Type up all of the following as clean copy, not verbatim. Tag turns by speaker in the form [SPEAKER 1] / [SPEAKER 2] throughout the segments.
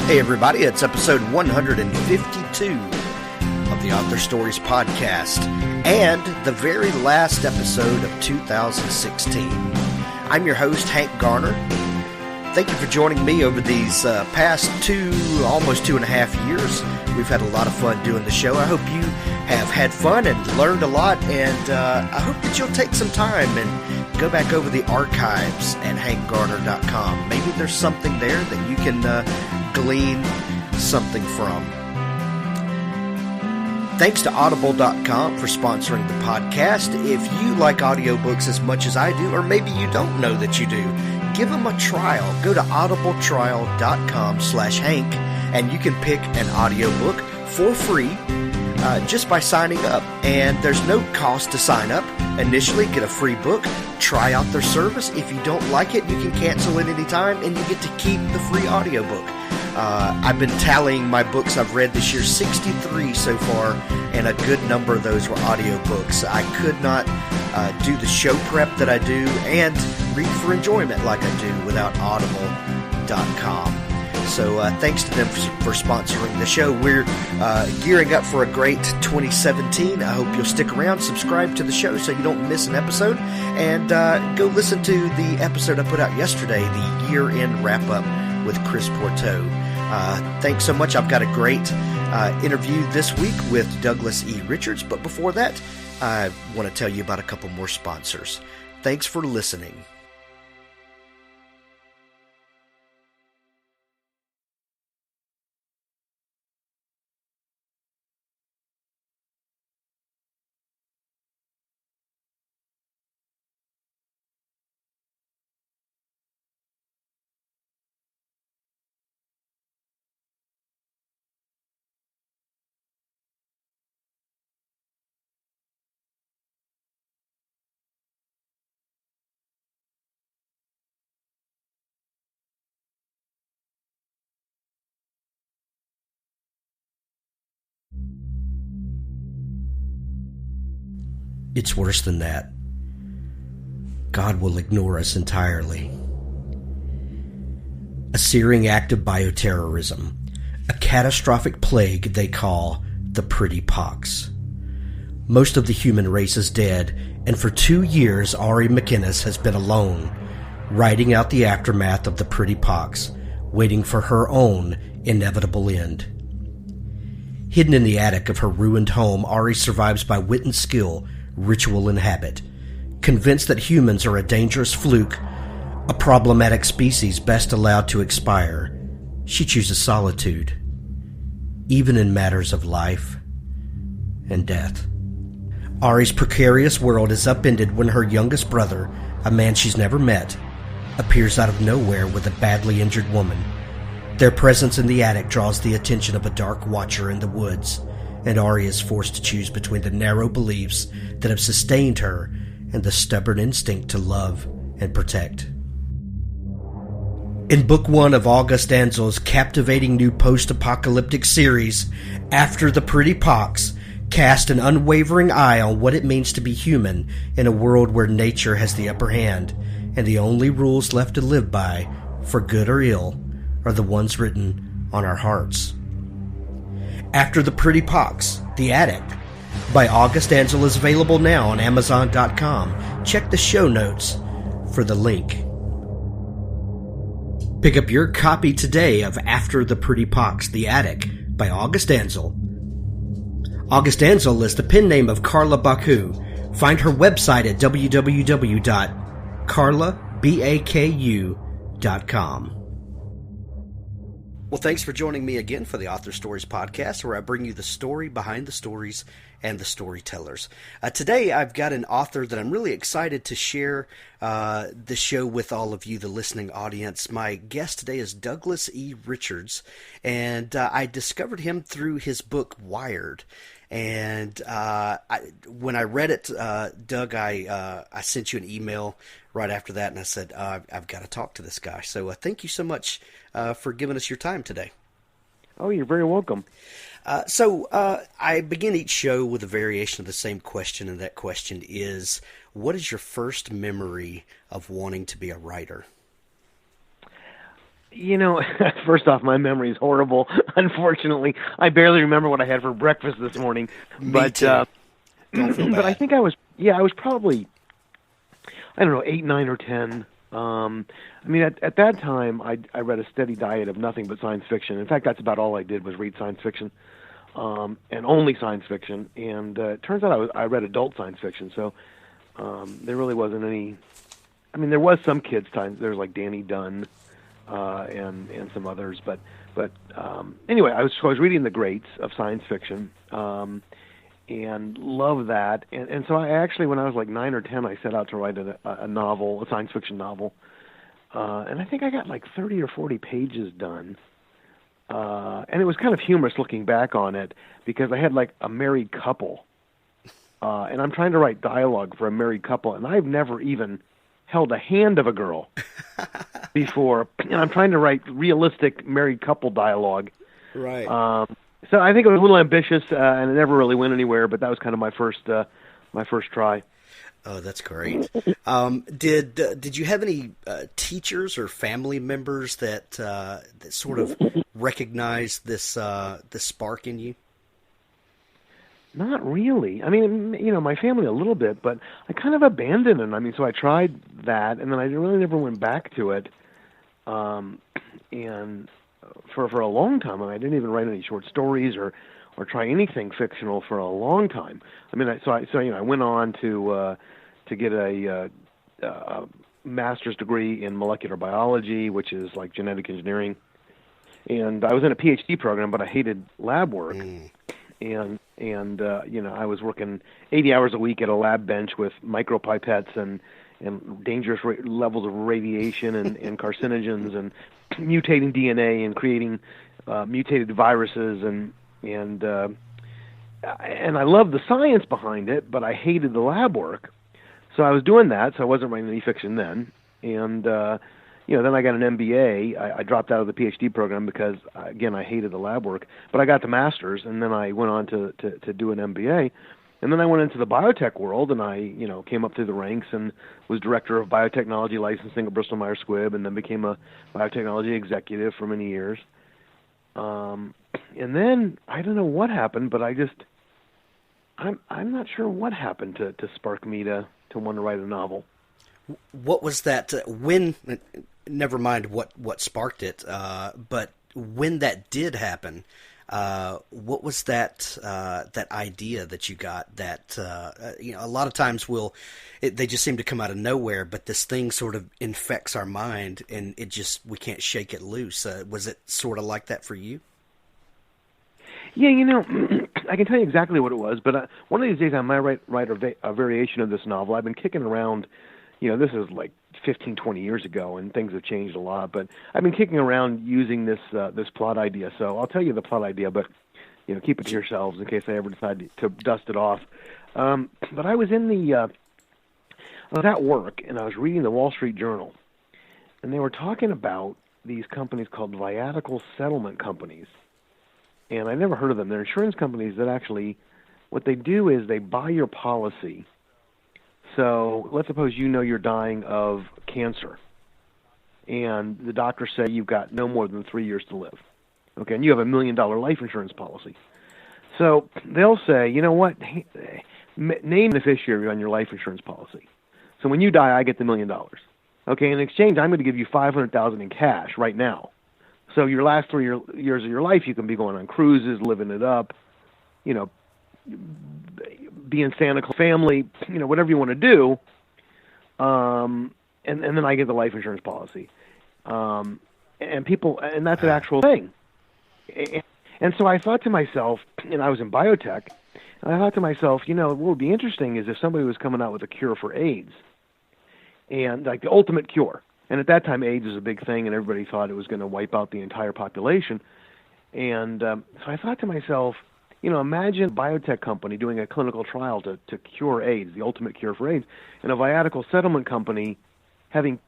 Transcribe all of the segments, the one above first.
[SPEAKER 1] Hey everybody, it's episode 152 of the Author Stories podcast and the very last episode of 2016. I'm your host, Hank Garner. Thank you for joining me over these past almost 2.5 years. We've had a lot of fun doing the show. I hope you have had fun and learned a lot, and I hope that you'll take some time and go back over the archives at hankgarner.com. Maybe there's something there that you can glean something from. Thanks to audible.com for sponsoring the podcast. If you like audiobooks as much as I do, or maybe you don't know that you do, give them a trial. Go to audibletrial.com/Hank and you can pick an audiobook for free just by signing up. And there's no cost to sign up. Initially, get a free book. Try out their service. If you don't like it, you can cancel at any time and you get to keep the free audiobook. I've been tallying my books I've read this year, 63 so far, and a good number of those were audiobooks. I could not do the show prep that I do and read for enjoyment like I do without audible.com. So thanks to them for sponsoring the show. We're gearing up for a great 2017. I hope you'll stick around, subscribe to the show so you don't miss an episode, and go listen to the episode I put out yesterday, the year-end wrap-up with Chris Porteau. Thanks so much. I've got a great interview this week with Douglas E. Richards, but before that, I want to tell you about a couple more sponsors. Thanks for listening. It's worse than that. God will ignore us entirely. A searing act of bioterrorism, a catastrophic plague they call the pretty pox. Most of the human race is dead, and for 2 years Ari McInnes has been alone, riding out the aftermath of the pretty pox, waiting for her own inevitable end. Hidden in the attic of her ruined home, Ari survives by wit and skill, ritual and habit. Convinced that humans are a dangerous fluke, a problematic species best allowed to expire, she chooses solitude, even in matters of life and death. Ari's precarious world is upended when her youngest brother, a man she's never met, appears out of nowhere with a badly injured woman. Their presence in the attic draws the attention of a dark watcher in the woods, and Ari is forced to choose between the narrow beliefs that have sustained her and the stubborn instinct to love and protect. In Book 1 of August Ansel's captivating new post-apocalyptic series, After the Pretty Pox, cast an unwavering eye on what it means to be human in a world where nature has the upper hand, and the only rules left to live by, for good or ill, are the ones written on our hearts. After the Pretty Pox, The Attic, by August Ansel is available now on Amazon.com. Check the show notes for the link. Pick up your copy today of After the Pretty Pox, The Attic, by August Ansel. August Ansel is the pen name of Carla Baku. Find her website at www.carlabaku.com. Well, thanks for joining me again for the Author Stories podcast, where I bring you the story behind the stories and the storytellers. Today, I've got an author that I'm really excited to share the show with all of you, the listening audience. My guest today is Douglas E. Richards, and I discovered him through his book, Wired. And when I read it, Doug, I sent you an email right after that, and I said, I've got to talk to this guy. So thank you so much for giving us your time today.
[SPEAKER 2] Oh, you're very welcome.
[SPEAKER 1] So I begin each show with a variation of the same question, and that question is, what is your first memory of wanting to be a writer?
[SPEAKER 2] First off, my memory is horrible. Unfortunately, I barely remember what I had for breakfast this morning.
[SPEAKER 1] Me
[SPEAKER 2] But
[SPEAKER 1] too. Don't feel
[SPEAKER 2] but I
[SPEAKER 1] bad.
[SPEAKER 2] think I was probably, I don't know, 8, 9, or 10. At that time, I read a steady diet of nothing but science fiction. In fact, that's about all I did was read science fiction, and only science fiction. And it turns out I read adult science fiction, so there really wasn't any. There was some kids' science. There was like Danny Dunn, and some others, but anyway, I was reading the greats of science fiction. And love that. And so I actually, when I was like 9 or 10, I set out to write a novel, a science fiction novel. And I think I got like 30 or 40 pages done. And it was kind of humorous looking back on it because I had like a married couple. And I'm trying to write dialogue for a married couple, and I've never even held a hand of a girl before. And I'm trying to write realistic married couple dialogue.
[SPEAKER 1] Right.
[SPEAKER 2] So I think it was a little ambitious, and it never really went anywhere. But that was kind of my first try.
[SPEAKER 1] Oh, that's great. Did you have any teachers or family members that sort of recognized this spark in you?
[SPEAKER 2] Not really. My family a little bit, but I kind of abandoned it. So I tried that, and then I really never went back to it. And for a long time, I didn't even write any short stories or try anything fictional for a long time. I went on to get a master's degree in molecular biology, which is like genetic engineering, and I was in a PhD program, but I hated lab work. And I was working 80 hours a week at a lab bench with micropipettes and dangerous levels of radiation and carcinogens and mutating DNA and creating mutated viruses and I loved the science behind it, but I hated the lab work. So I was doing that. So I wasn't writing any fiction then, and then I got an MBA. I dropped out of the PhD program because, again, I hated the lab work. But I got the master's, and then I went on to do an MBA. And then I went into the biotech world, and I, came up through the ranks and was director of biotechnology licensing at Bristol Myers Squibb, and then became a biotechnology executive for many years. And then I don't know what happened, but I'm not sure what happened to spark me to want to write a novel.
[SPEAKER 1] What was that? When? Never mind what sparked it, but when that did happen, what was that idea that you got? That a lot of times they just seem to come out of nowhere, but this thing sort of infects our mind, and we can't shake it loose. Was it sort of like that for you?
[SPEAKER 2] Yeah, I can tell you exactly what it was, but one of these days I might write a variation of this novel. I've been kicking around, this is like 15, 20 years ago, and things have changed a lot, but I've been kicking around using this plot idea. So I'll tell you the plot idea, but keep it to yourselves in case I ever decide to dust it off. But I was I was at work, and I was reading the Wall Street Journal, and they were talking about these companies called viatical settlement companies. And I never heard of them. They're insurance companies that actually, what they do is they buy your policy. So let's suppose you're dying of cancer, and the doctors say you've got no more than 3 years to live. Okay, and you have $1 million life insurance policy. So they'll say, you know what, name the beneficiary on your life insurance policy. So when you die, I get the $1 million. Okay, in exchange, I'm going to give you $500,000 in cash right now. So your last 3 years of your life, you can be going on cruises, living it up, being Santa Claus family, whatever you want to do. And then I get the life insurance policy. And that's an actual thing. And so I thought to myself, and I was in biotech, and I thought to myself, what would be interesting is if somebody was coming out with a cure for AIDS, and like the ultimate cure. And at that time, AIDS was a big thing, and everybody thought it was going to wipe out the entire population. And so I thought to myself, imagine a biotech company doing a clinical trial to cure AIDS, the ultimate cure for AIDS, and a viatical settlement company having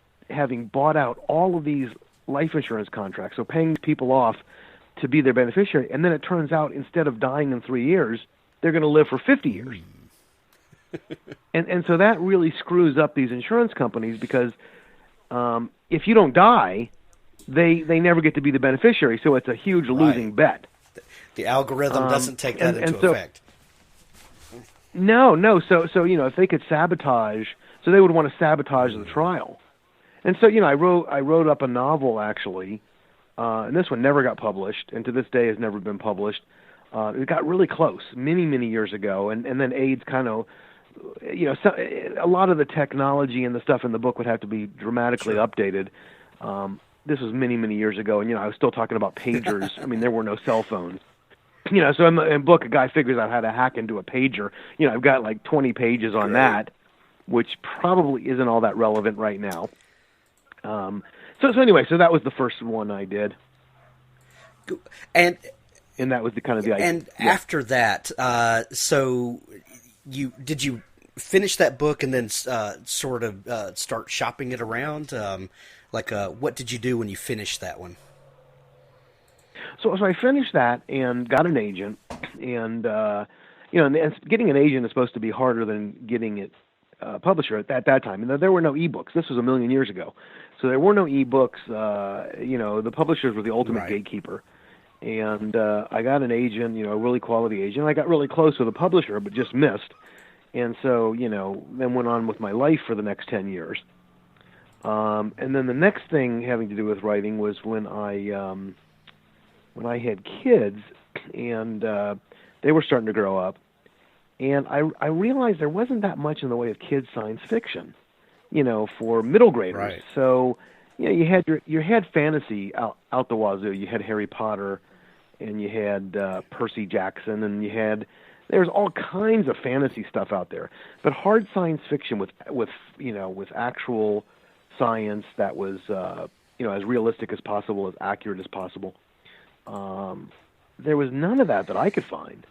[SPEAKER 2] bought out all of these life insurance contracts, so paying people off to be their beneficiary. And then it turns out instead of dying in 3 years, they're going to live for 50 years. And so that really screws up these insurance companies because if you don't die, they never get to be the beneficiary. So it's a huge losing bet.
[SPEAKER 1] The algorithm doesn't take that into effect.
[SPEAKER 2] No. So if they could sabotage, so they would want to sabotage the trial. And so I wrote up a novel actually, and this one never got published, and to this day has never been published. It got really close many years ago, and then AIDS kind of, a lot of the technology and the stuff in the book would have to be dramatically updated. This was many years ago, and I was still talking about pagers. I mean, there were no cell phones. So in the book, a guy figures out how to hack into a pager. I've got like 20 pages on that, which probably isn't all that relevant right now. So anyway, that was the first one I did, and that was the kind of the idea.
[SPEAKER 1] And after that, so did you finish that book and then sort of start shopping it around? What did you do when you finished that one?
[SPEAKER 2] So I finished that and got an agent, and and getting an agent is supposed to be harder than getting it publisher at that time. And there were no ebooks. This was a million years ago, so there were no ebooks. The publishers were the ultimate gatekeeper, and I got an agent, a really quality agent. I got really close with a publisher, but just missed, and so then went on with my life for the next 10 years. And then the next thing having to do with writing was when I had kids, and they were starting to grow up, and I realized there wasn't that much in the way of kids science fiction, for middle graders.
[SPEAKER 1] Right.
[SPEAKER 2] So, you had fantasy out the wazoo. You had Harry Potter, and you had Percy Jackson, and there's all kinds of fantasy stuff out there. But hard science fiction with actual science that was as realistic as possible, as accurate as possible. There was none of that I could find,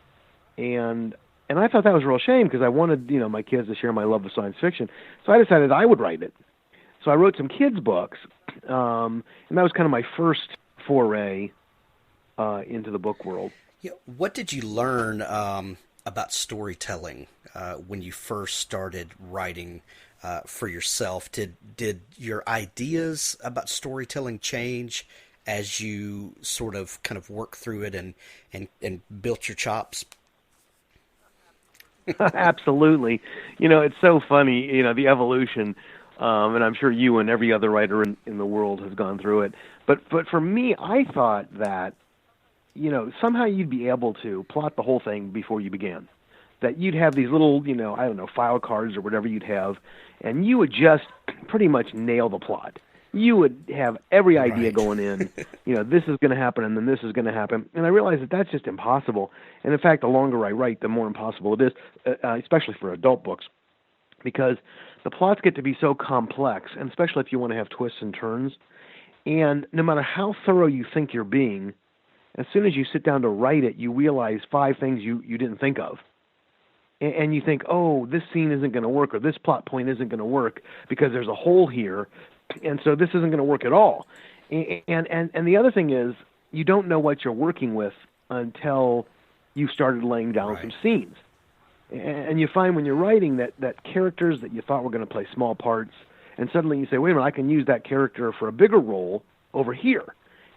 [SPEAKER 2] and I thought that was a real shame because I wanted my kids to share my love of science fiction. So I decided I would write it. So I wrote some kids' books, and that was kind of my first foray into the book world.
[SPEAKER 1] Yeah, what did you learn about storytelling when you first started writing for yourself? Did your ideas about storytelling change as you sort of kind of work through it and built your chops?
[SPEAKER 2] Absolutely. It's so funny, the evolution, and I'm sure you and every other writer in the world has gone through it. But for me, I thought that, somehow you'd be able to plot the whole thing before you began. That you'd have these little, file cards or whatever you'd have, and you would just pretty much nail the plot. You would have every idea going in, this is going to happen and then this is going to happen. And I realized that that's just impossible. And in fact, the longer I write, the more impossible it is, especially for adult books, because the plots get to be so complex, and especially if you want to have twists and turns. And no matter how thorough you think you're being, as soon as you sit down to write it, you realize 5 things you didn't think of. And you think, oh, this scene isn't going to work, or this plot point isn't going to work because there's a hole here. And so this isn't going to work at all. And the other thing is, you don't know what you're working with until you started laying down some scenes. And you find when you're writing that characters that you thought were going to play small parts, and suddenly you say, wait a minute, I can use that character for a bigger role over here.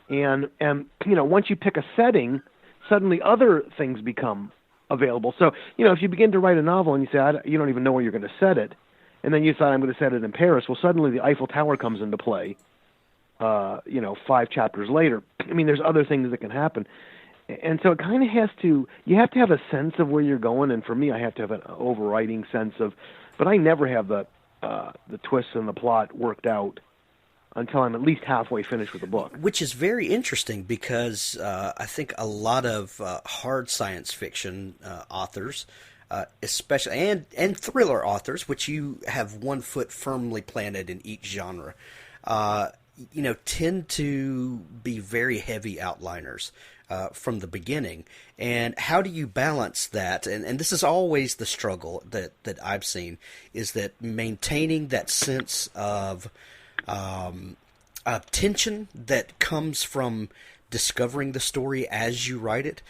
[SPEAKER 2] And once you pick a setting, suddenly other things become available. So, if you begin to write a novel and you say, you don't even know where you're going to set it, and then you decide I'm going to set it in Paris, well, suddenly the Eiffel Tower comes into play, 5 chapters later. I mean, there's other things that can happen. And so it kind of you have to have a sense of where you're going, and for me, I have to have an overriding sense of, but I never have the twists and the plot worked out until I'm at least halfway finished with the book.
[SPEAKER 1] Which is very interesting because I think a lot of hard science fiction authors, especially and thriller authors, which you have one foot firmly planted in each genre, tend to be very heavy outliners from the beginning. And how do you balance that? And this is always the struggle that I've seen, is that maintaining that sense of tension that comes from discovering the story as you write it,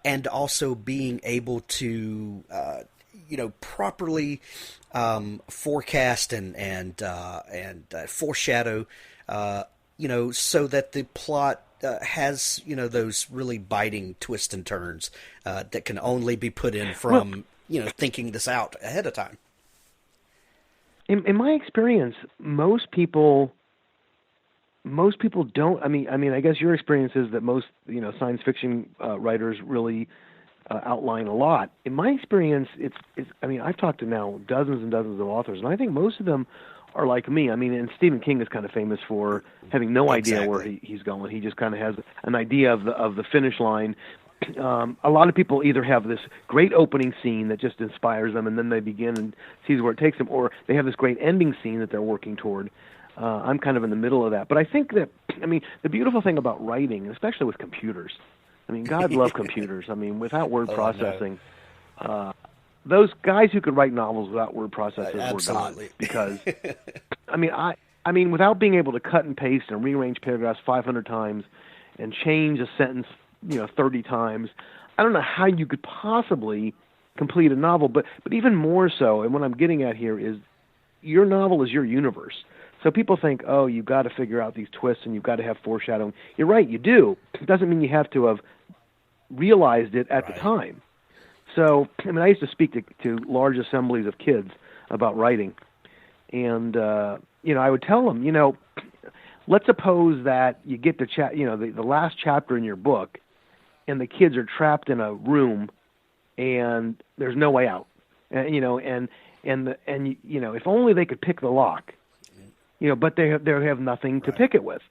[SPEAKER 1] and also being able to, properly forecast and foreshadow so that the plot has, those really biting twists and turns that can only be put in from, thinking this out ahead of time.
[SPEAKER 2] In my experience, most people don't. I mean, I guess your experience is that most, science fiction writers really outline a lot. In my experience, it's. I mean, I've talked to now dozens and dozens of authors, and I think most of them are like me. I mean, and Stephen King is kind of famous for having no idea where he's going. He just kind of has an idea of the finish line. A lot of people either have this great opening scene that just inspires them, and then they begin and sees where it takes them, or they have this great ending scene that they're working toward. I'm kind of in the middle of that. But I think that, the beautiful thing about writing, especially with computers, God love computers. Without word processing, those guys who could write novels without word processing were done. Because, without being able to cut and paste and rearrange paragraphs 500 times and change a sentence 30 times, I don't know how you could possibly complete a novel. But even more so, and what I'm getting at here is your novel is your universe. So people think, oh, you've got to figure out these twists and you've got to have foreshadowing. You're right, you do. It doesn't mean you have to have realized it at the time. So, I used to speak to large assemblies of kids about writing. And, I would tell them, let's suppose that you get to the last chapter in your book, and the kids are trapped in a room, and there's no way out. And if only they could pick the lock, but they have nothing to pick it with.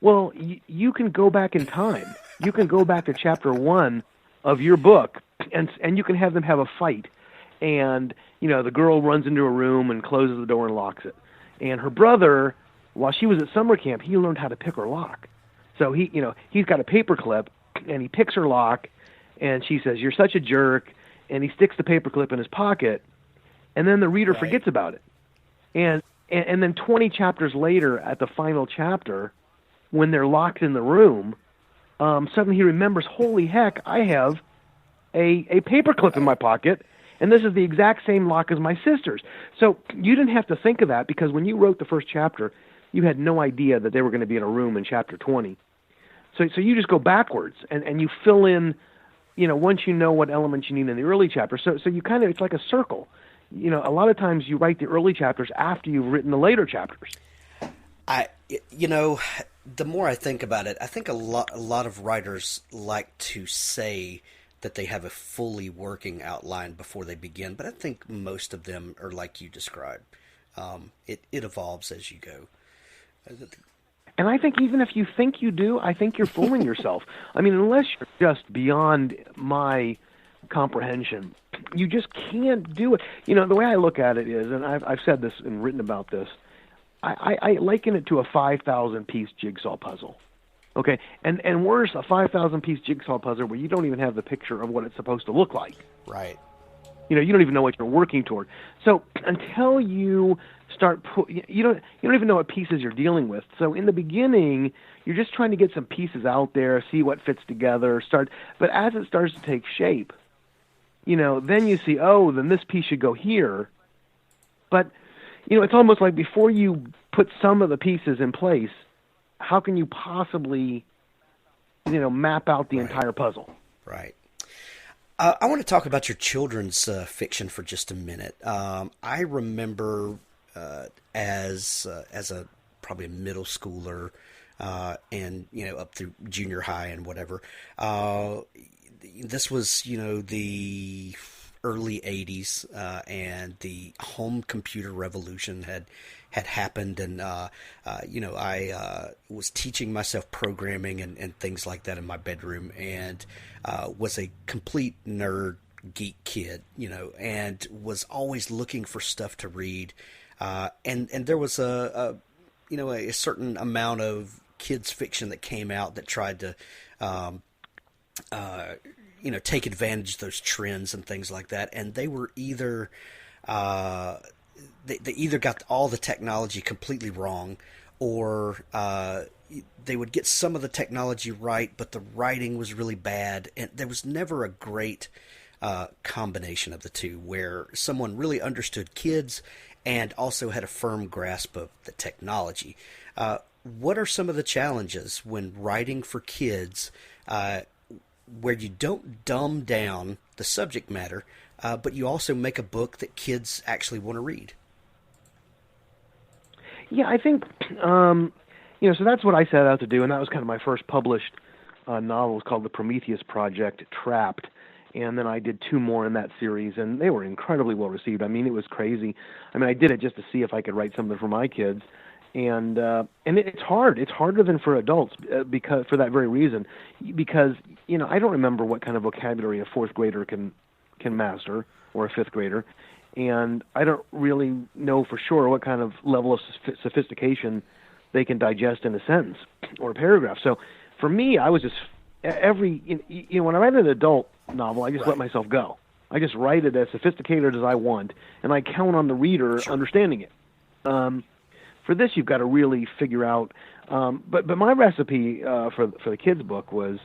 [SPEAKER 2] Well, you can go back in time. You can go back to chapter 1 of your book, and you can have them have a fight. And the girl runs into a room and closes the door and locks it. And her brother, while she was at summer camp, he learned how to pick her lock. So he's got a paper clip, and he picks her lock, and she says, "You're such a jerk," and he sticks the paper clip in his pocket, and then the reader forgets about it. And then 20 chapters later, at the final chapter, when they're locked in the room, suddenly he remembers, holy heck, I have a paper clip in my pocket, and this is the exact same lock as my sister's. So you didn't have to think of that, because when you wrote the first chapter, you had no idea that they were going to be in a room in chapter 20. So you just go backwards, and you fill in, once you know what elements you need in the early chapter. So you kind of, it's like a circle. A lot of times you write the early chapters after you've written the later chapters.
[SPEAKER 1] The more I think about it, I think a lot of writers like to say that they have a fully working outline before they begin, but I think most of them are like you described. It evolves as you go.
[SPEAKER 2] And I think even if you think you do, I think you're fooling yourself. Unless you're just beyond my comprehension, you just can't do it. The way I look at it is, and I've said this and written about this, I liken it to a 5,000-piece jigsaw puzzle. Okay, and worse, a 5,000-piece jigsaw puzzle where you don't even have the picture of what it's supposed to look like.
[SPEAKER 1] Right.
[SPEAKER 2] You don't even know what you're working toward. So until you start, you don't even know what pieces you're dealing with. So in the beginning, you're just trying to get some pieces out there, see what fits together, But as it starts to take shape, then you see, then this piece should go here. But it's almost like before you put some of the pieces in place, how can you possibly, map out the entire puzzle?
[SPEAKER 1] Right. I want to talk about your children's fiction for just a minute. I remember as probably a middle schooler, and up through junior high and whatever. This was the early 80s, and the home computer revolution had happened, and I was teaching myself programming and things like that in my bedroom, and was a complete nerd geek kid, and was always looking for stuff to read, and there was a certain amount of kids fiction that came out that tried to take advantage of those trends and things like that, and they were either they either got all the technology completely wrong, or they would get some of the technology right, but the writing was really bad, and there was never a great combination of the two, where someone really understood kids and also had a firm grasp of the technology. what are some of the challenges when writing for kids, where you don't dumb down the subject matter, but you also make a book that kids actually want to read?
[SPEAKER 2] Yeah, I think, so that's what I set out to do, and that was kind of my first published novel. It was called The Prometheus Project, Trapped, and then I did 2 more in that series, and they were incredibly well received. I mean, it was crazy. I mean, I did it just to see if I could write something for my kids, and it's hard. It's harder than for adults because for that very reason, because I don't remember what kind of vocabulary a 4th grader can master, or a 5th grader. And I don't really know for sure what kind of level of sophistication they can digest in a sentence or a paragraph. So for me, I was just when I write an adult novel, I just let myself go. I just write it as sophisticated as I want, and I count on the reader understanding it. For this, you've got to really figure out. But my recipe for the kids' book was,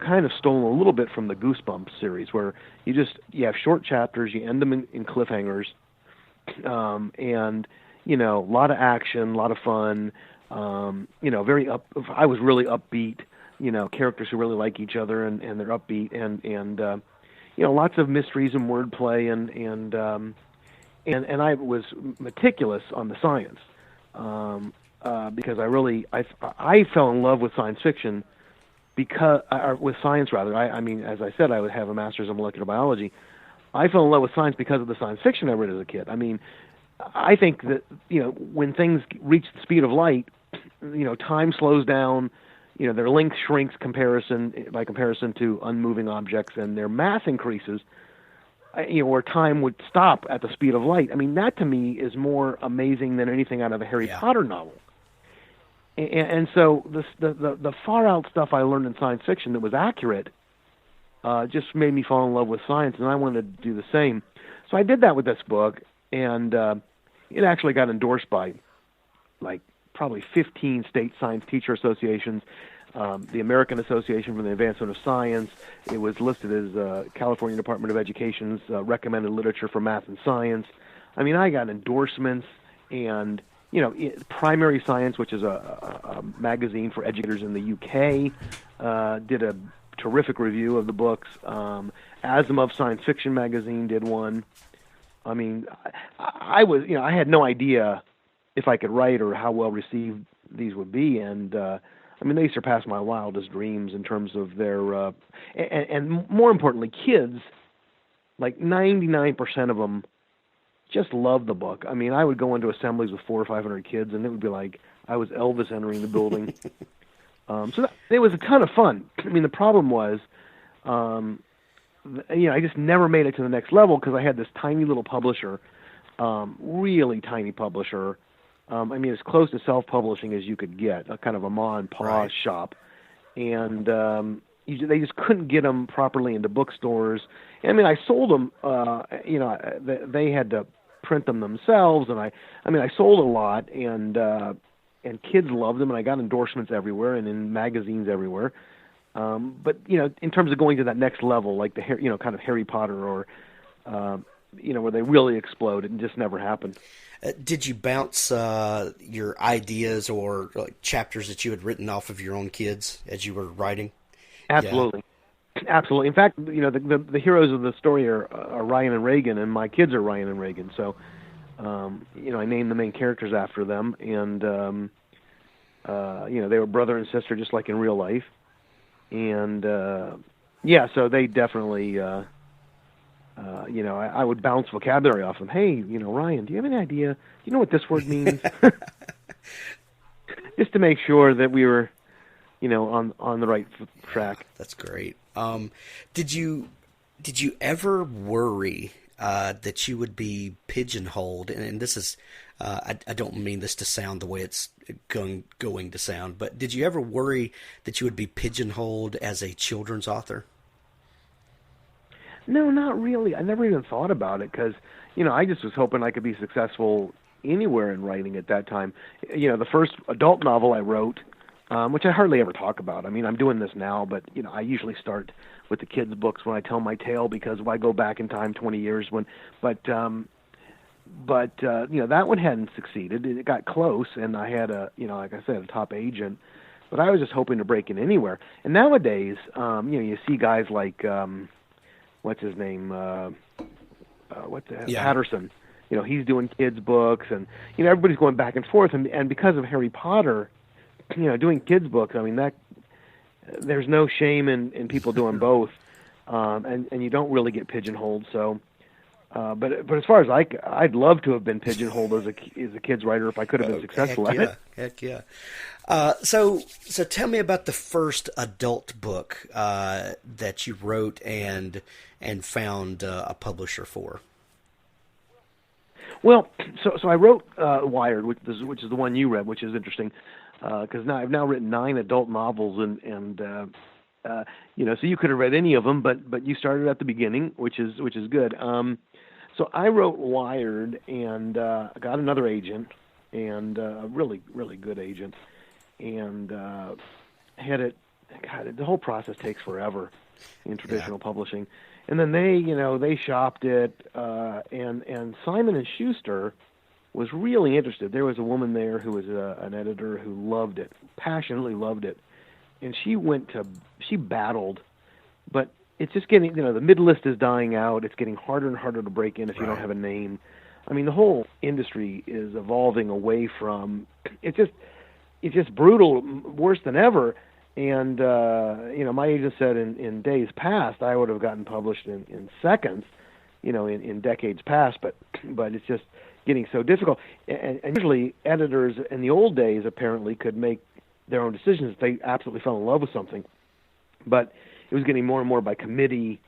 [SPEAKER 2] kind of stolen a little bit from the Goosebumps series, where you have short chapters, you end them in cliffhangers, and a lot of action, a lot of fun. I was really upbeat. Characters who really like each other and they're upbeat, and lots of mysteries and wordplay, and I was meticulous on the science, because I fell in love with science fiction. With science rather. I mean, as I said, I would have a master's in molecular biology. I fell in love with science because of the science fiction I read as a kid. I mean, I think that when things reach the speed of light, time slows down. Their length shrinks by comparison to unmoving objects, and their mass increases. Where time would stop at the speed of light. I mean, that to me is more amazing than anything out of a Harry Potter novel. And so the far out stuff I learned in science fiction that was accurate just made me fall in love with science, and I wanted to do the same. So I did that with this book, and it actually got endorsed by probably 15 state science teacher associations, the American Association for the Advancement of Science. It was listed as California Department of Education's recommended literature for math and science. I mean, I got endorsements, and Primary Science, which is a magazine for educators in the UK, did a terrific review of the books. Asimov Science Fiction magazine did one. I mean, I had no idea if I could write or how well received these would be, and they surpassed my wildest dreams in terms of their, and more importantly, kids. Like 99% of them just loved the book. I mean, I would go into assemblies with 400 or 500 kids, and it would be like I was Elvis entering the building. It was a ton of fun. I mean, the problem was, I just never made it to the next level because I had this tiny little publisher, really tiny publisher. As close to self-publishing as you could get, a kind of a ma and pa shop, and they just couldn't get them properly into bookstores. I sold them. They had to print them themselves, and I sold a lot, and kids loved them, and I got endorsements everywhere and in magazines everywhere. But in terms of going to that next level, like the kind of Harry Potter or where they really explode, it just never happened.
[SPEAKER 1] Did you bounce your ideas or chapters that you had written off of your own kids as you were writing?
[SPEAKER 2] Absolutely. Yeah. Absolutely. In fact, the heroes of the story are Ryan and Reagan, and my kids are Ryan and Reagan. So, I named the main characters after them, and they were brother and sister, just like in real life. And so they definitely, I would bounce vocabulary off them. Hey, Ryan, do you have any idea? Do you know what this word means? Just to make sure that we were, on the right track.
[SPEAKER 1] That's great. Did you ever worry that you would be pigeonholed? And this is, I don't mean this to sound the way it's going to sound, but did you ever worry that you would be pigeonholed as a children's author?
[SPEAKER 2] No, not really. I never even thought about it because, I just was hoping I could be successful anywhere in writing at that time. The first adult novel I wrote, which I hardly ever talk about. I'm doing this now, but, I usually start with the kids' books when I tell my tale because why go back in time 20 years when, but that one hadn't succeeded. It got close, and I had like I said, a top agent, but I was just hoping to break in anywhere. And nowadays, you see guys like, what's his name, Patterson. He's doing kids books, and everybody's going back and forth, and because of Harry Potter, doing kids books. I mean, that there's no shame in people doing both, and you don't really get pigeonholed. So. But as far as I'd love to have been pigeonholed as a kids writer if I could have been successful at it.
[SPEAKER 1] Heck yeah! So tell me about the first adult book that you wrote and found a publisher for.
[SPEAKER 2] Well, so I wrote Wired, which is the one you read, which is interesting because I've now written 9 adult novels and so you could have read any of them, but you started at the beginning, which is good. So I wrote Wired and got another agent, and a really, really good agent, and had it. God, the whole process takes forever in traditional publishing. And then they shopped it, and Simon and Schuster was really interested. There was a woman there who was an editor who loved it, passionately loved it, and she battled, but it's just getting, the mid-list is dying out. It's getting harder and harder to break in if you don't have a name. I mean, the whole industry is evolving away from, it's just brutal, worse than ever. And, my agent said in days past, I would have gotten published in seconds, in decades past, but it's just getting so difficult. And usually editors in the old days apparently could make their own decisions if they absolutely fell in love with something. But it was getting more and more by committee,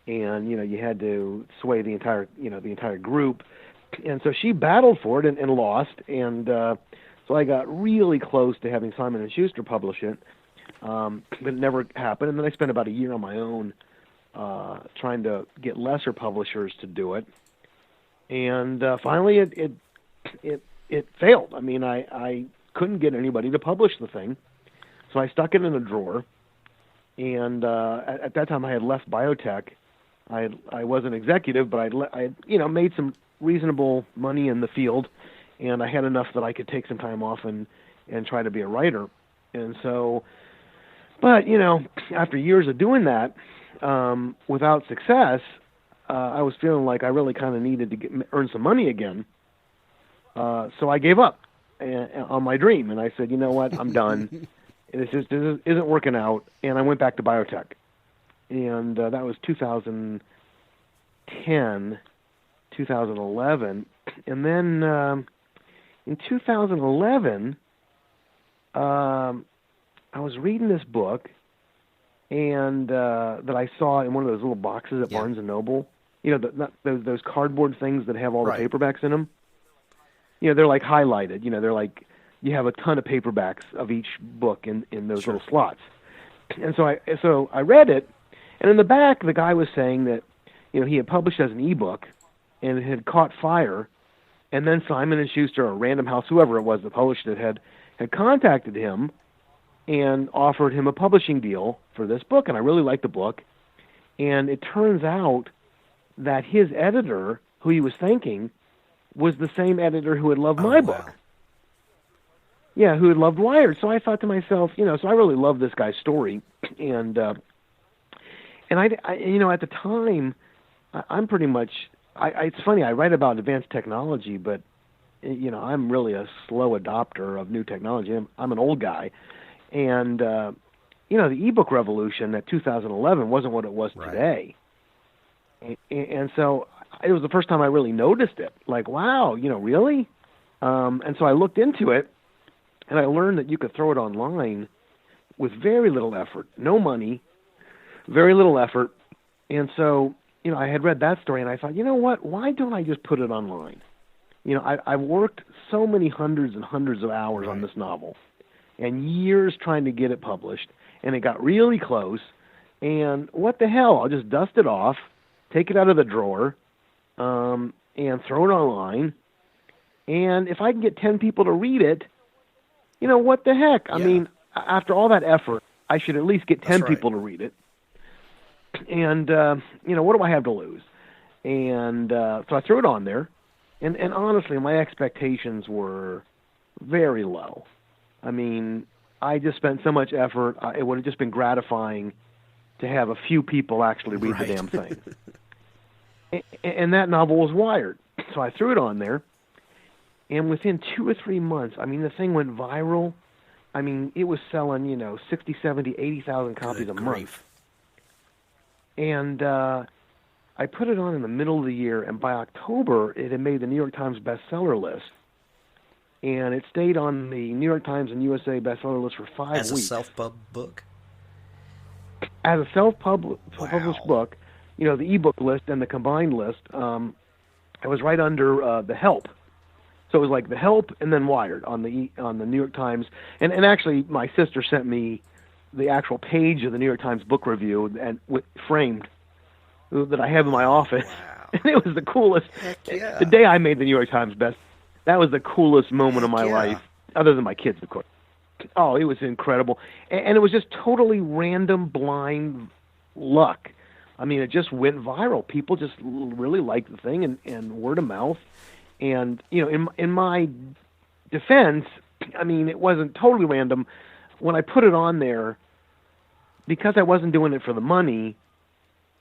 [SPEAKER 2] and you had to sway the entire group, and so she battled for it and lost, and so I got really close to having Simon and Schuster publish it, but it never happened. And then I spent about a year on my own trying to get lesser publishers to do it, and finally it failed. I mean, I couldn't get anybody to publish the thing, so I stuck it in a drawer. And at that time, I had left biotech. I was an executive, but I made some reasonable money in the field, and I had enough that I could take some time off and try to be a writer. And so, but after years of doing that, without success, I was feeling like I really kind of needed to earn some money again. So I gave up on my dream, and I said, you know what, I'm done. This isn't working out, and I went back to biotech, and that was 2010, 2011, and then in 2011, I was reading this book, and that I saw in one of those little boxes at Barnes and Noble, those cardboard things that have all the paperbacks in them. They're like highlighted. They're like. You have a ton of paperbacks of each book in those little slots. And so I read it, and in the back, the guy was saying that, he had published as an ebook, and it had caught fire, and then Simon and Schuster, or Random House, whoever it was that published it, had contacted him and offered him a publishing deal for this book, and I really liked the book. And it turns out that his editor, who he was thanking, was the same editor who had loved my book. Yeah, who had loved Wired. So I thought to myself, so I really love this guy's story, and I at the time, I'm pretty much. It's funny. I write about advanced technology, but I'm really a slow adopter of new technology. I'm an old guy, and the ebook revolution at 2011 wasn't what it was today, and so it was the first time I really noticed it. Like, wow, really? And so I looked into it. And I learned that you could throw it online with very little effort, no money, very little effort. And so, I had read that story, and I thought, you know what? Why don't I just put it online? I've worked so many hundreds and hundreds of hours on this novel, and years trying to get it published, and it got really close. And what the hell? I'll just dust it off, take it out of the drawer, and throw it online. And if I can get 10 people to read it, what the heck? I mean, after all that effort, I should at least get 10 people to read it. And, what do I have to lose? And so I threw it on there, And honestly, my expectations were very low. I mean, I just spent so much effort. It would have just been gratifying to have a few people actually read the damn thing. And that novel was Wired. So I threw it on there. And within 2 or 3 months, I mean, the thing went viral. I mean, it was selling, 60, 70, 80,000 copies a month. And I put it on in the middle of the year, and by October, it had made the New York Times bestseller list. And it stayed on the New York Times and USA bestseller list for 5 weeks.
[SPEAKER 1] As a self-pub book?
[SPEAKER 2] As a self-published book, the ebook list and the combined list, it was right under The Help. So it was like The Help and then Wired on the New York Times. And actually, my sister sent me the actual page of the New York Times book review and framed that I have in my office.
[SPEAKER 1] Wow.
[SPEAKER 2] And it was the coolest.
[SPEAKER 1] Heck yeah.
[SPEAKER 2] The day I made the New York Times best, that was the coolest moment of my
[SPEAKER 1] yeah.
[SPEAKER 2] life, other than my kids, of course. Oh, it was incredible. And it was just totally random, blind luck. I mean, it just went viral. People just really liked the thing, and word of mouth. And, in my defense, I mean, it wasn't totally random. When I put it on there, because I wasn't doing it for the money,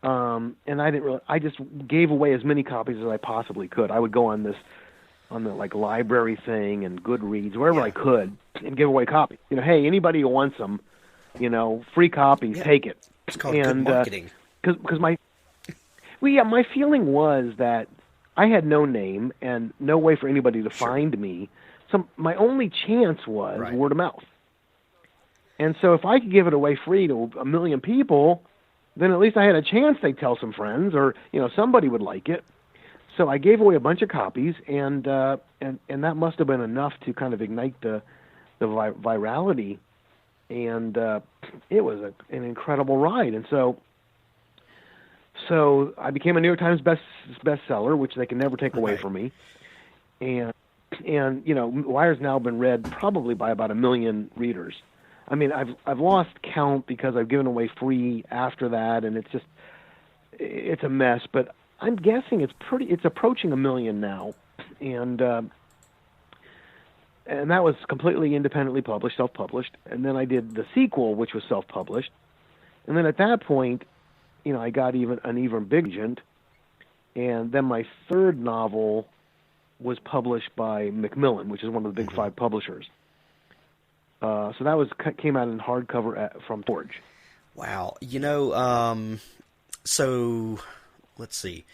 [SPEAKER 2] and I just gave away as many copies as I possibly could. I would go on the like library thing and Goodreads, wherever I could, and give away copies. Hey, anybody who wants them, free copies, take it.
[SPEAKER 1] It's called good marketing.
[SPEAKER 2] Because my feeling was that I had no name and no way for anybody to find me. So my only chance was word of mouth. And so if I could give it away free to 1 million people, then at least I had a chance they'd tell some friends, or somebody would like it. So I gave away a bunch of copies, and that must have been enough to kind of ignite the virality, and it was an incredible ride. And so I became a New York Times bestseller, which they can never take away from me. And Wired's now been read probably by about 1 million readers. I mean, I've lost count because I've given away free after that, and it's a mess. But I'm guessing it's approaching 1 million now, and that was completely independently published, self-published. And then I did the sequel, which was self-published, and then at that point, I got an even bigger agent, and then my third novel was published by Macmillan, which is one of the big 5 publishers. So that came out in hardcover from Forge.
[SPEAKER 1] Wow. So let's see.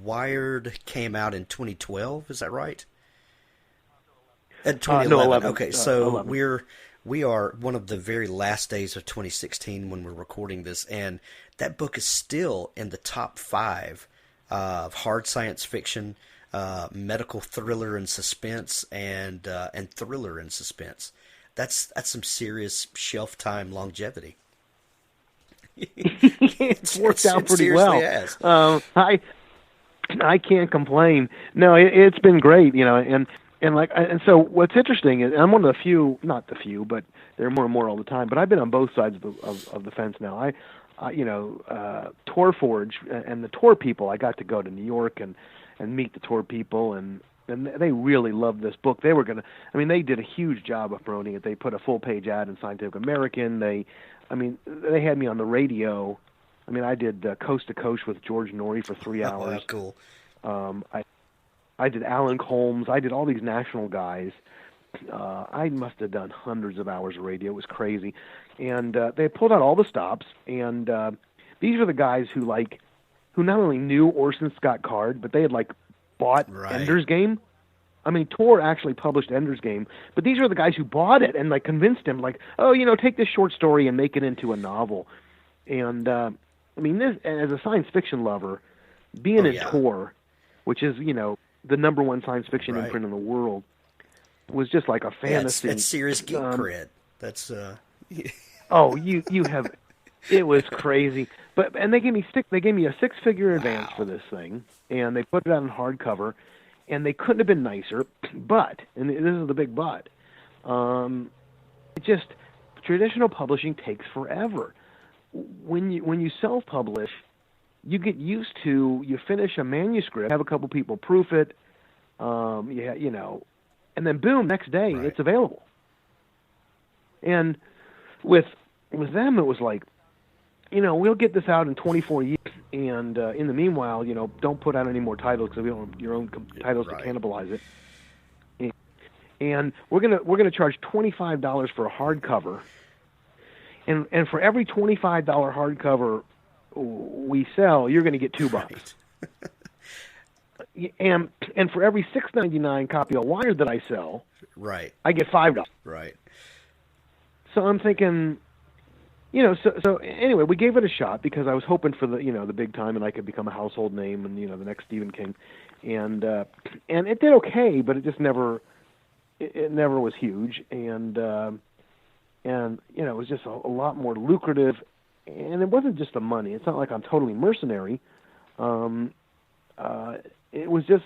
[SPEAKER 1] Wired came out in 2012, is that right? 2011.
[SPEAKER 2] No, 11.
[SPEAKER 1] Okay, so
[SPEAKER 2] 11.
[SPEAKER 1] we are one of the very last days of 2016 when we're recording this, and that book is still in the top 5 of hard science fiction, medical thriller and suspense, and thriller and suspense. That's some serious shelf time longevity.
[SPEAKER 2] It's worked out pretty well.
[SPEAKER 1] Has.
[SPEAKER 2] I can't complain. No, it's been great, and so what's interesting is I'm one of the few, not the few, but there are more and more all the time. But I've been on both sides of the fence now. Tor Forge and the Tor people. I got to go to New York and meet the Tor people, and they really loved this book. They did a huge job of promoting it. They put a full-page ad in Scientific American. They had me on the radio. I mean, I did Coast to Coast with George Norrie for 3 hours.
[SPEAKER 1] Oh, cool.
[SPEAKER 2] I did Alan Colmes. I did all these national guys. I must have done hundreds of hours of radio. It was crazy. And they pulled out all the stops, and these are the guys who not only knew Orson Scott Card, but they had bought Ender's Game. I mean, Tor actually published Ender's Game, but these are the guys who bought it and convinced him, take this short story and make it into a novel. And this, as a science fiction lover, being in Tor, which is the number 1 science fiction imprint in the world, was just like a fantasy.
[SPEAKER 1] That's serious geek cred. That's
[SPEAKER 2] Oh, you have. It was crazy, and they gave me a 6-figure advance for this thing, and they put it out in hardcover, and they couldn't have been nicer. But, and this is the big but, traditional publishing takes forever. When you self-publish, you get used to, you finish a manuscript, have a couple people proof it, and then boom, next day
[SPEAKER 1] Right.
[SPEAKER 2] it's available. And with them, it was like, we'll get this out in 24 years, and in the meanwhile, don't put out any more titles because we don't want your own titles
[SPEAKER 1] Right.
[SPEAKER 2] to cannibalize it. And we're gonna charge $25 for a hardcover, and for every $25 hardcover we sell, you're going to get $2.
[SPEAKER 1] Right.
[SPEAKER 2] And for every $6.99 copy of Wired that I sell,
[SPEAKER 1] Right.
[SPEAKER 2] I get $5.
[SPEAKER 1] Right.
[SPEAKER 2] So I'm thinking, so anyway, we gave it a shot because I was hoping for the big time, and I could become a household name, and the next Stephen King, and it did okay, but it just never was huge, and it was just a lot more lucrative, and it wasn't just the money. It's not like I'm totally mercenary. It was just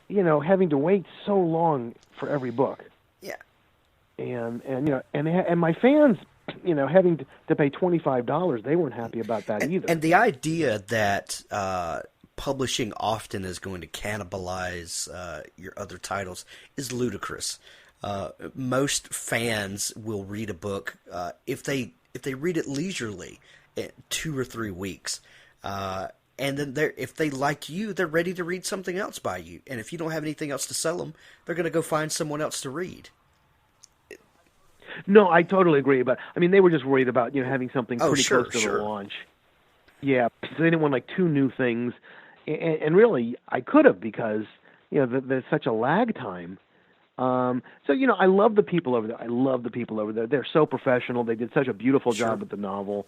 [SPEAKER 2] having to wait so long for every book.
[SPEAKER 1] Yeah.
[SPEAKER 2] And my fans, having to pay $25, they weren't happy about that either.
[SPEAKER 1] And the idea that publishing often is going to cannibalize your other titles is ludicrous. Most fans will read a book if they read it leisurely, 2 or 3 weeks, and then if they like you, they're ready to read something else by you. And if you don't have anything else to sell them, they're going to go find someone else to read.
[SPEAKER 2] No, I totally agree. But I mean, they were just worried about having something pretty
[SPEAKER 1] sure,
[SPEAKER 2] close to
[SPEAKER 1] sure.
[SPEAKER 2] the launch. Yeah, so they didn't want like 2 new things, and really, I could have because there's such a lag time. So I love the people over there. They're so professional. They did such a beautiful job with the novel.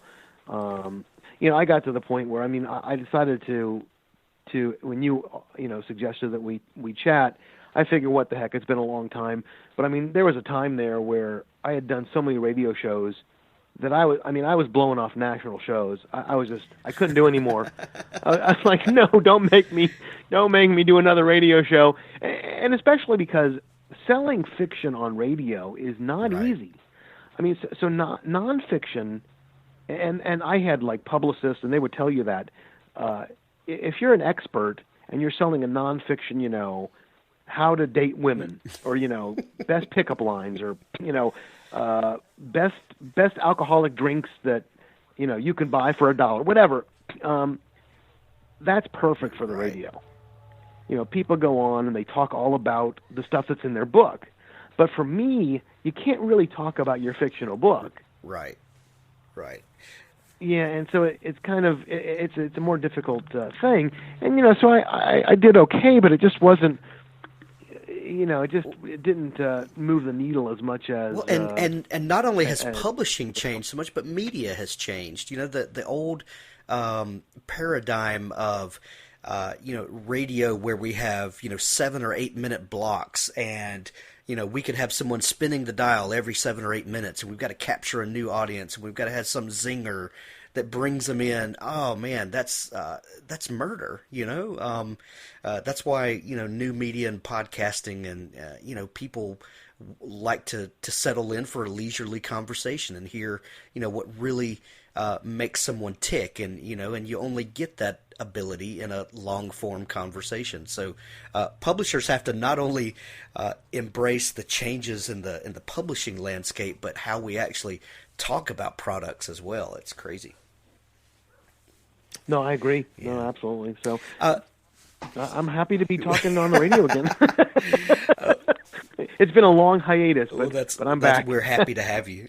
[SPEAKER 2] I got to the point where I decided to when you suggested that we chat, I figured what the heck, it's been a long time. But there was a time there where I had done so many radio shows that I was blowing off national shows. I couldn't do any more. I was like, no, don't make me do another radio show. And especially because selling fiction on radio is not easy. So nonfiction, and I had like publicists, and they would tell you that if you're an expert and you're selling a nonfiction, how to date women, or best pickup lines, or best alcoholic drinks that you can buy for $1, whatever. That's perfect for the radio. People go on and they talk all about the stuff that's in their book, but for me, you can't really talk about your fictional book.
[SPEAKER 1] Right.
[SPEAKER 2] Yeah, and so it's kind of it's a more difficult thing, and so I did okay, but it just wasn't. It didn't move the needle as much as.
[SPEAKER 1] Well, and not only has publishing changed so much, but media has changed. The old paradigm of radio where we have 7 or 8 minute blocks, and we could have someone spinning the dial every 7 or 8 minutes, and we've got to capture a new audience, and we've got to have some zinger that brings them in. Oh man, that's murder. That's why new media and podcasting and people like to settle in for a leisurely conversation and hear what really makes someone tick, and you only get that ability in a long form conversation. So publishers have to not only embrace the changes in the publishing landscape, but how we actually talk about products as well. It's crazy.
[SPEAKER 2] No, I agree.
[SPEAKER 1] Yeah.
[SPEAKER 2] No, absolutely. So I'm happy to be talking on the radio again. It's been a long hiatus, but I'm back.
[SPEAKER 1] We're happy to have you.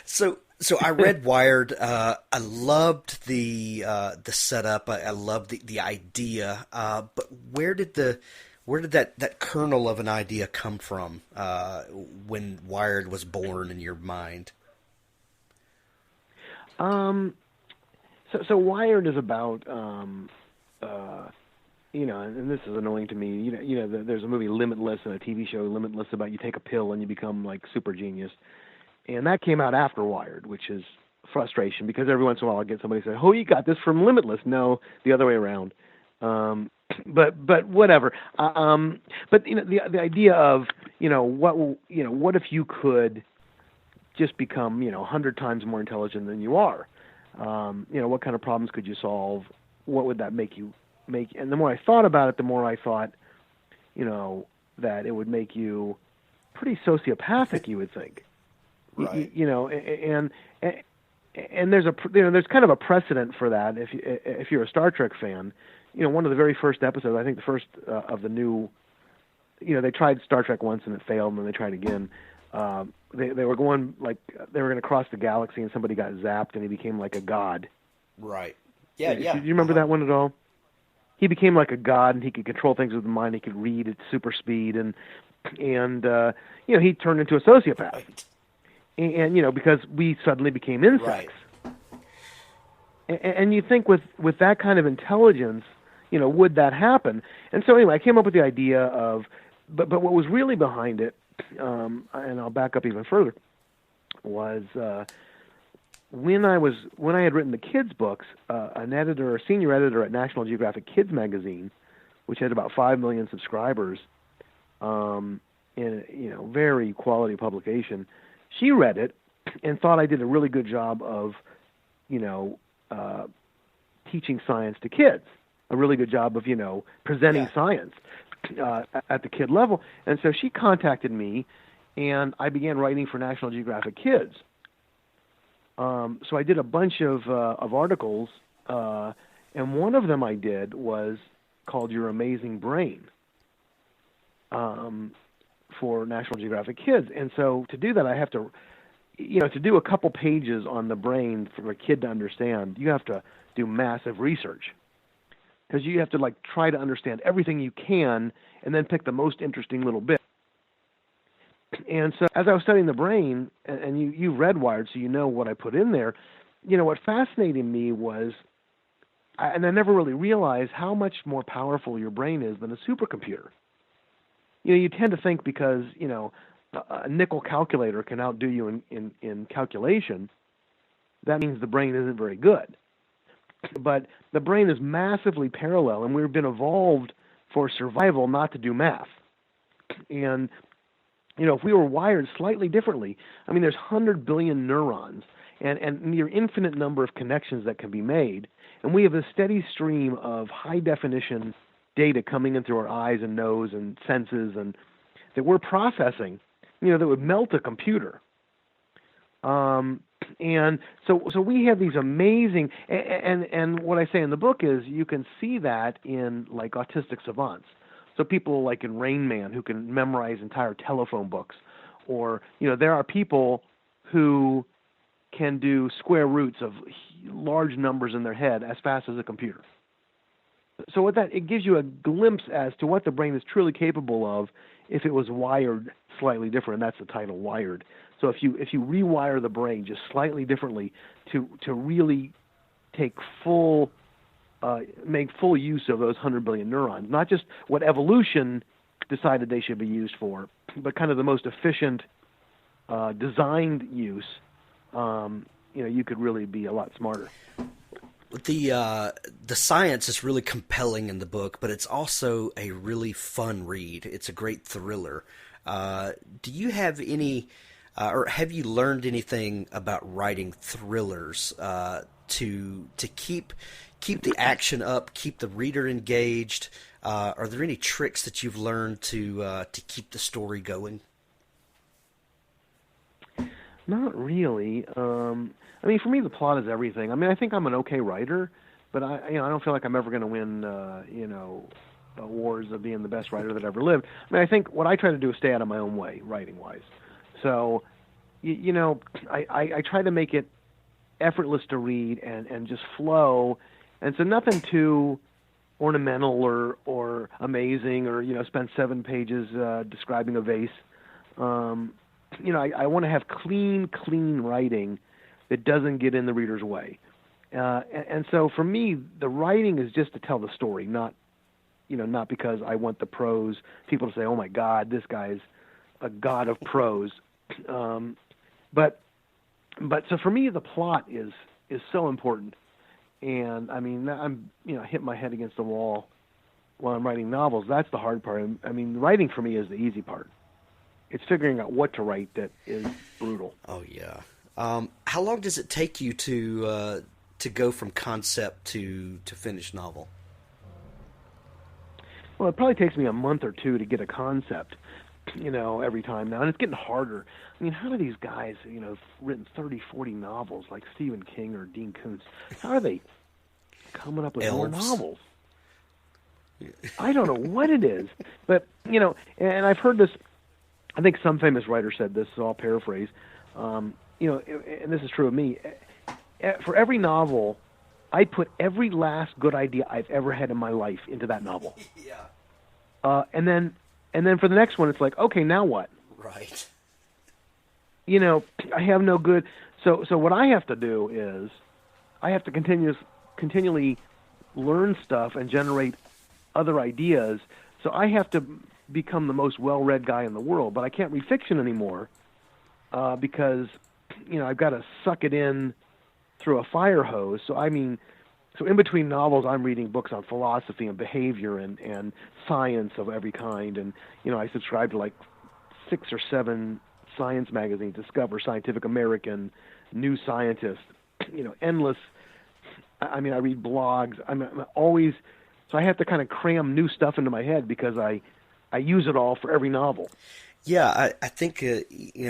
[SPEAKER 1] So I read Wired. I loved the setup. I loved the idea. But where did that kernel of an idea come from when Wired was born in your mind?
[SPEAKER 2] So Wired is about, and this is annoying to me. There's a movie Limitless and a TV show Limitless about you take a pill and you become like super genius, and that came out after Wired, which is frustration because every once in a while I get somebody say, "Oh, you got this from Limitless." No, the other way around. But whatever. But the idea of what if you could just become 100 times more intelligent than you are. What kind of problems could you solve? What would that make you make? And the more I thought about it, the more I thought, that it would make you pretty sociopathic, you would think.
[SPEAKER 1] Right.
[SPEAKER 2] And there's kind of a precedent for that. If you're a Star Trek fan, one of the very first episodes, I think the first of the new, they tried Star Trek once and it failed, and then they tried again. They were going they were going to cross the galaxy, and somebody got zapped, and he became like a god.
[SPEAKER 1] Right. Yeah.
[SPEAKER 2] Do you remember that one at all? He became like a god, and he could control things with the mind. He could read at super speed, and he turned into a sociopath.
[SPEAKER 1] Right.
[SPEAKER 2] And because we suddenly became insects. Right. And you think with that kind of intelligence, would that happen? And so anyway, I came up with the idea of, but what was really behind it, and I'll back up even further, was when I had written the kids' books, a senior editor at National Geographic Kids magazine, which had about 5 million subscribers, in very quality publication. She read it and thought I did a really good job of, teaching science to kids, a really good job of, presenting science at the kid level. And so she contacted me, and I began writing for National Geographic Kids. So I did a bunch of articles, and one of them I did was called Your Amazing Brain. For National Geographic Kids. And so to do that, I have to, to do a couple pages on the brain for a kid to understand, you have to do massive research. Because you have to try to understand everything you can and then pick the most interesting little bit. And so as I was studying the brain, and you read Wired, so you know what I put in there, what fascinated me was, and I never really realized how much more powerful your brain is than a supercomputer. You tend to think because, a nickel calculator can outdo you in calculation, that means the brain isn't very good. But the brain is massively parallel, and we've been evolved for survival, not to do math. And, if we were wired slightly differently, there's 100 billion neurons and near infinite number of connections that can be made, and we have a steady stream of high-definition data coming in through our eyes and nose and senses, and that we're processing, that would melt a computer. And so we have these amazing, and what I say in the book is you can see that in autistic savants. So people like in Rain Man who can memorize entire telephone books, or there are people who can do square roots of large numbers in their head as fast as a computer. So with that, it gives you a glimpse as to what the brain is truly capable of if it was wired slightly different. And that's the title, Wired. So if you rewire the brain just slightly differently to really take make full use of those 100 billion neurons, not just what evolution decided they should be used for, but kind of the most efficient designed use, you could really be a lot smarter.
[SPEAKER 1] The science is really compelling in the book, but it's also a really fun read. It's a great thriller. Do you have any, or have you learned anything about writing thrillers to keep the action up, keep the reader engaged? Are there any tricks that you've learned to keep the story going?
[SPEAKER 2] Not really. For me, the plot is everything. I think I'm an okay writer, but I don't feel like I'm ever going to win, awards of being the best writer that ever lived. I think what I try to do is stay out of my own way, writing-wise. So, I try to make it effortless to read and just flow, and so nothing too ornamental or amazing, or spend 7 pages describing a vase. I want to have clean writing that doesn't get in the reader's way. And so for me, the writing is just to tell the story, not because I want the prose, people to say, oh my God, this guy's a god of prose. But so for me, the plot is so important. And I'm, hitting my head against the wall while I'm writing novels. That's the hard part. Writing for me is the easy part. It's figuring out what to write that is brutal.
[SPEAKER 1] Oh yeah. How long does it take you to to go from concept to finished novel?
[SPEAKER 2] Well, it probably takes me a month or two to get a concept, every time now. And it's getting harder. I mean, how do these guys, written 30, 40 novels like Stephen King or Dean Koontz, how are they coming up with more novels? I don't know what it is. But, and I've heard this, I think some famous writer said this, so I'll paraphrase. And this is true of me. For every novel, I put every last good idea I've ever had in my life into that novel.
[SPEAKER 1] Yeah.
[SPEAKER 2] And then for the next one, it's like, okay, now what?
[SPEAKER 1] Right.
[SPEAKER 2] I have no good. So what I have to do is, I have to continually learn stuff and generate other ideas. So I have to become the most well-read guy in the world, but I can't read fiction anymore because I've got to suck it in through a fire hose. So in between novels, I'm reading books on philosophy and behavior and science of every kind. And, I subscribe to like 6 or 7 science magazines, Discover, Scientific American, New Scientist, endless. I read blogs. I'm always, so I have to kind of cram new stuff into my head because I use it all for every novel.
[SPEAKER 1] Yeah, I think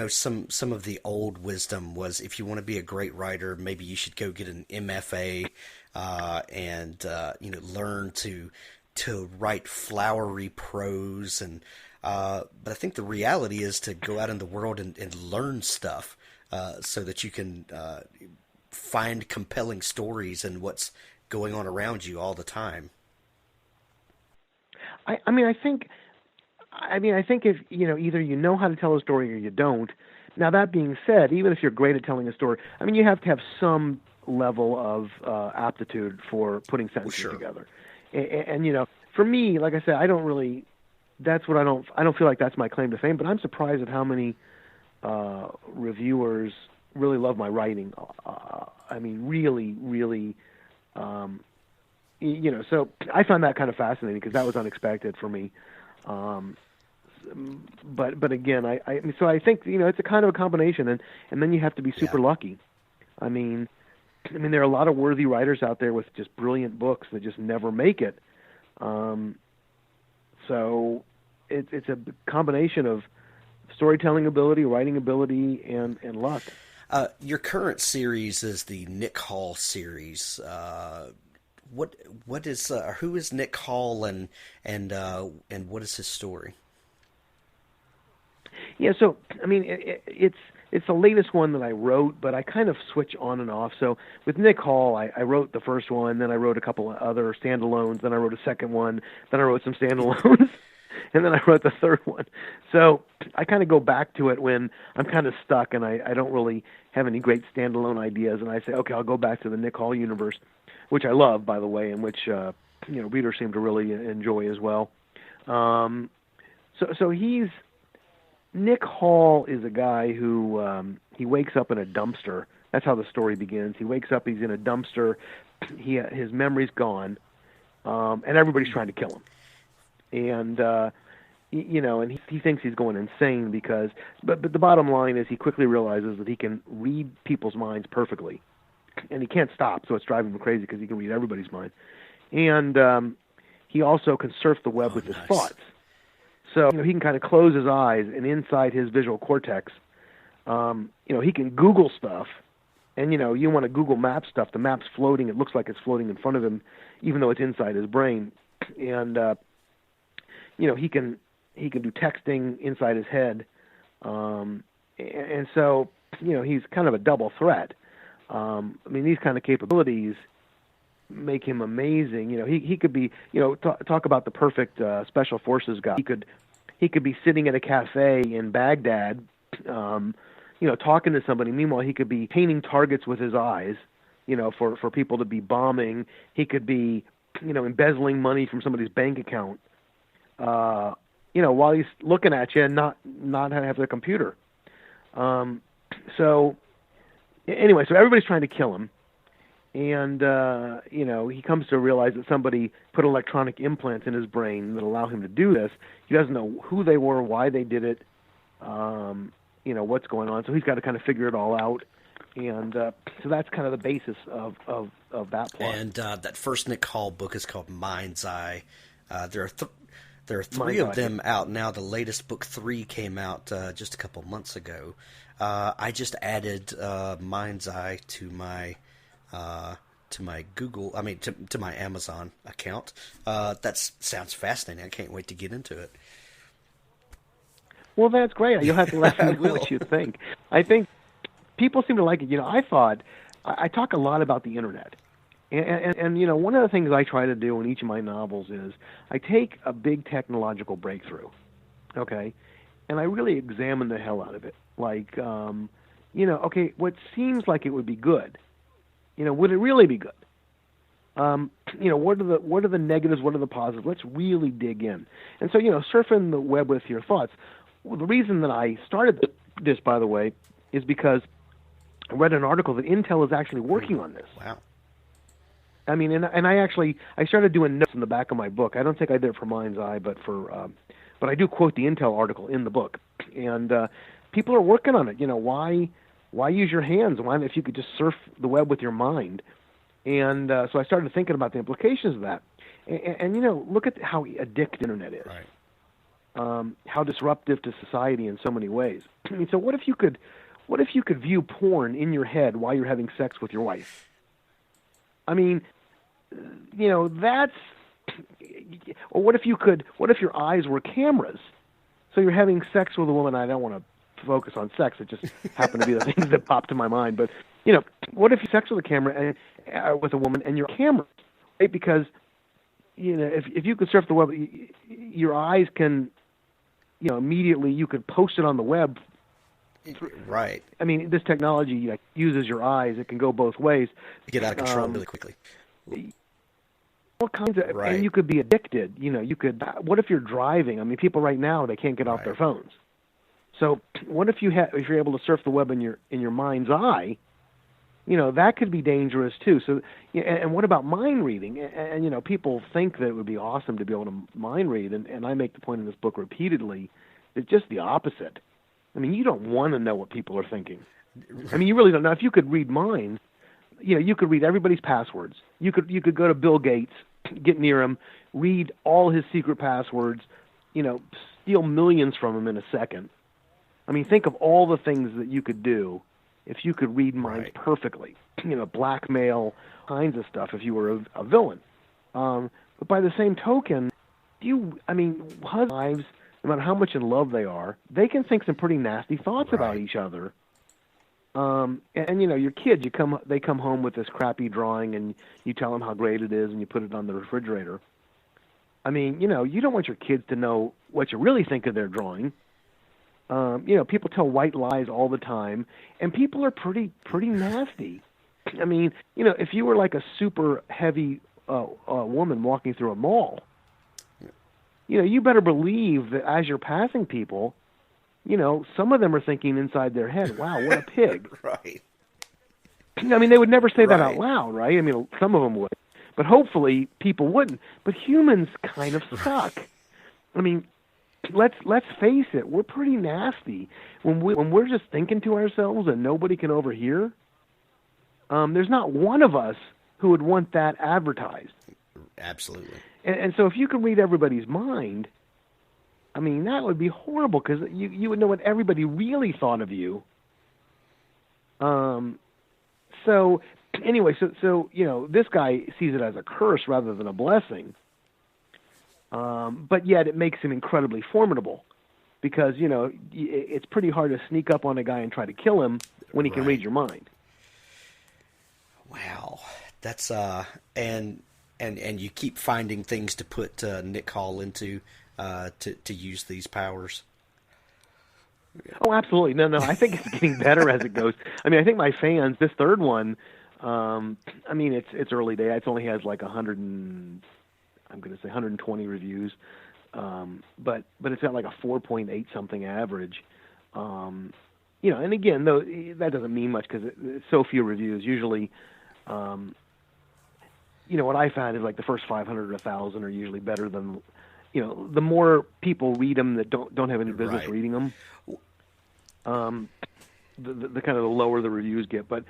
[SPEAKER 1] some of the old wisdom was if you want to be a great writer, maybe you should go get an MFA and learn to write flowery prose but I think the reality is to go out in the world and learn stuff so that you can find compelling stories and what's going on around you all the time.
[SPEAKER 2] I think if, either you know how to tell a story or you don't. Now, that being said, even if you're great at telling a story, you have to have some level of aptitude for putting sentences together. And for me, like I said, I don't feel like that's my claim to fame, but I'm surprised at how many reviewers really love my writing. Really, really, so I found that kind of fascinating because that was unexpected for me. But again, I think it's a kind of a combination, and then you have to be super lucky. There are a lot of worthy writers out there with just brilliant books that just never make it. So it's a combination of storytelling ability, writing ability, and luck.
[SPEAKER 1] Your current series is the Nick Hall series. What is who is Nick Hall and what is his story?
[SPEAKER 2] Yeah, so it's the latest one that I wrote, but I kind of switch on and off. So with Nick Hall, I wrote the first one, then I wrote a couple of other standalones, then I wrote a second one, then I wrote some standalones, and then I wrote the third one. So I kind of go back to it when I'm kind of stuck and I don't really have any great standalone ideas, and I say, okay, I'll go back to the Nick Hall universe, which I love, by the way, and which readers seem to really enjoy as well. So Nick Hall is a guy who he wakes up in a dumpster. That's how the story begins. He wakes up, he's in a dumpster. His memory's gone, and everybody's trying to kill him. And and he thinks he's going insane but the bottom line is he quickly realizes that he can read people's minds perfectly, and he can't stop. So it's driving him crazy because he can read everybody's mind, and he also can surf the web with his thoughts. So he can kind of close his eyes, and inside his visual cortex, he can Google stuff. And you want to Google Map stuff. The map's floating. It looks like it's floating in front of him, even though it's inside his brain. And he can do texting inside his head. And so he's kind of a double threat. These kind of capabilities make him amazing. He could be, talk about the perfect special forces guy. He could be sitting at a cafe in Baghdad, talking to somebody. Meanwhile, he could be painting targets with his eyes, for people to be bombing. He could be, embezzling money from somebody's bank account, while he's looking at you and not have the computer. So everybody's trying to kill him. And, he comes to realize that somebody put electronic implants in his brain that allow him to do this. He doesn't know who they were, why they did it, what's going on. So he's got to kind of figure it all out. And so that's kind of the basis of that plot.
[SPEAKER 1] And that first Nick Hall book is called Mind's Eye. There are three
[SPEAKER 2] Mind's
[SPEAKER 1] of
[SPEAKER 2] Eye.
[SPEAKER 1] them out now. The latest book 3 came out just a couple months ago. I just added Mind's Eye to my Google. I mean, to my Amazon account. That sounds fascinating. I can't wait to get into it.
[SPEAKER 2] Well, that's great. You'll have to let me know what you think. I think people seem to like it. You know, I talk a lot about the internet. And you know, one of the things I try to do in each of my novels is I take a big technological breakthrough, okay, and I really examine the hell out of it. Like, you know, okay, what seems like it would be good, you know, would it really be good? You know, what are the negatives? What are the positives? Let's really dig in. And so, you know, surfing the web with your thoughts. Well, the reason that I started this, by the way, is because I read an article that Intel is actually working on this.
[SPEAKER 1] Wow.
[SPEAKER 2] I mean, and I started doing notes in the back of my book. I don't think I did it for Mind's Eye, but I do quote the Intel article in the book. And people are working on it. You know, why use your hands? Why if you could just surf the web with your mind? And so I started thinking about the implications of that. And you know, look at how addictive the internet is.
[SPEAKER 1] Right.
[SPEAKER 2] How disruptive to society in so many ways. I mean, so what if you could view porn in your head while you're having sex with your wife? I mean, you know, that's. Or what if your eyes were cameras? So you're having sex with a woman. I don't want to focus on sex. It just happened to be the things that popped to my mind. But you know, what if you sex with a camera and with a woman and your camera, right? Because you know, if you could surf the web, your eyes can, you know, immediately you could post it on the web.
[SPEAKER 1] Right.
[SPEAKER 2] I mean, this technology like, uses your eyes. It can go both ways.
[SPEAKER 1] Get out of control really quickly.
[SPEAKER 2] All kinds of,
[SPEAKER 1] right.
[SPEAKER 2] And you could be addicted. You know, you could. What if you're driving? I mean, people right now they can't get off their phones. So, what if if you're able to surf the web in your mind's eye? You know, that could be dangerous too. So, and what about mind reading? And you know, people think that it would be awesome to be able to mind read, and I make the point in this book repeatedly. It's just the opposite. I mean, you don't want to know what people are thinking. I mean, you really don't know. If you could read minds, you know, you could read everybody's passwords. You could go to Bill Gates, get near him, read all his secret passwords, you know, steal millions from him in a second. I mean, think of all the things that you could do if you could read minds perfectly. You know, blackmail, kinds of stuff if you were a villain. But by the same token, husbands, no matter how much in love they are, they can think some pretty nasty thoughts about each other. And you know, your kids, they come home with this crappy drawing, and you tell them how great it is, and you put it on the refrigerator. I mean, you know, you don't want your kids to know what you really think of their drawing. You know, people tell white lies all the time, and people are pretty nasty. I mean, you know, if you were like a super heavy woman walking through a mall, you know, you better believe that as you're passing people, you know, some of them are thinking inside their head, wow, what a pig.
[SPEAKER 1] Right.
[SPEAKER 2] I mean, they would never say that out loud, right? I mean, some of them would. But hopefully people wouldn't. But humans kind of suck. I mean, let's face it, we're pretty nasty. When we're just thinking to ourselves and nobody can overhear, there's not one of us who would want that advertised.
[SPEAKER 1] Absolutely.
[SPEAKER 2] And so if you could read everybody's mind, I mean, that would be horrible because you would know what everybody really thought of you. So anyway, so you know, this guy sees it as a curse rather than a blessing. But yet it makes him incredibly formidable because, you know, it's pretty hard to sneak up on a guy and try to kill him when he can read your mind.
[SPEAKER 1] Wow. That's and you keep finding things to put Nick Hall into to use these powers.
[SPEAKER 2] Oh, absolutely. No, I think it's getting better as it goes. I mean, I think my fans, this third one, I mean, it's early day. It only has like 120 reviews, but it's got like a 4.8 something average. You know, and again, though that doesn't mean much because it's so few reviews. Usually, you know, what I found is like the first 500 or 1,000 are usually better than, you know, the more people read them that don't have any business reading them. the kind of the lower the reviews get. But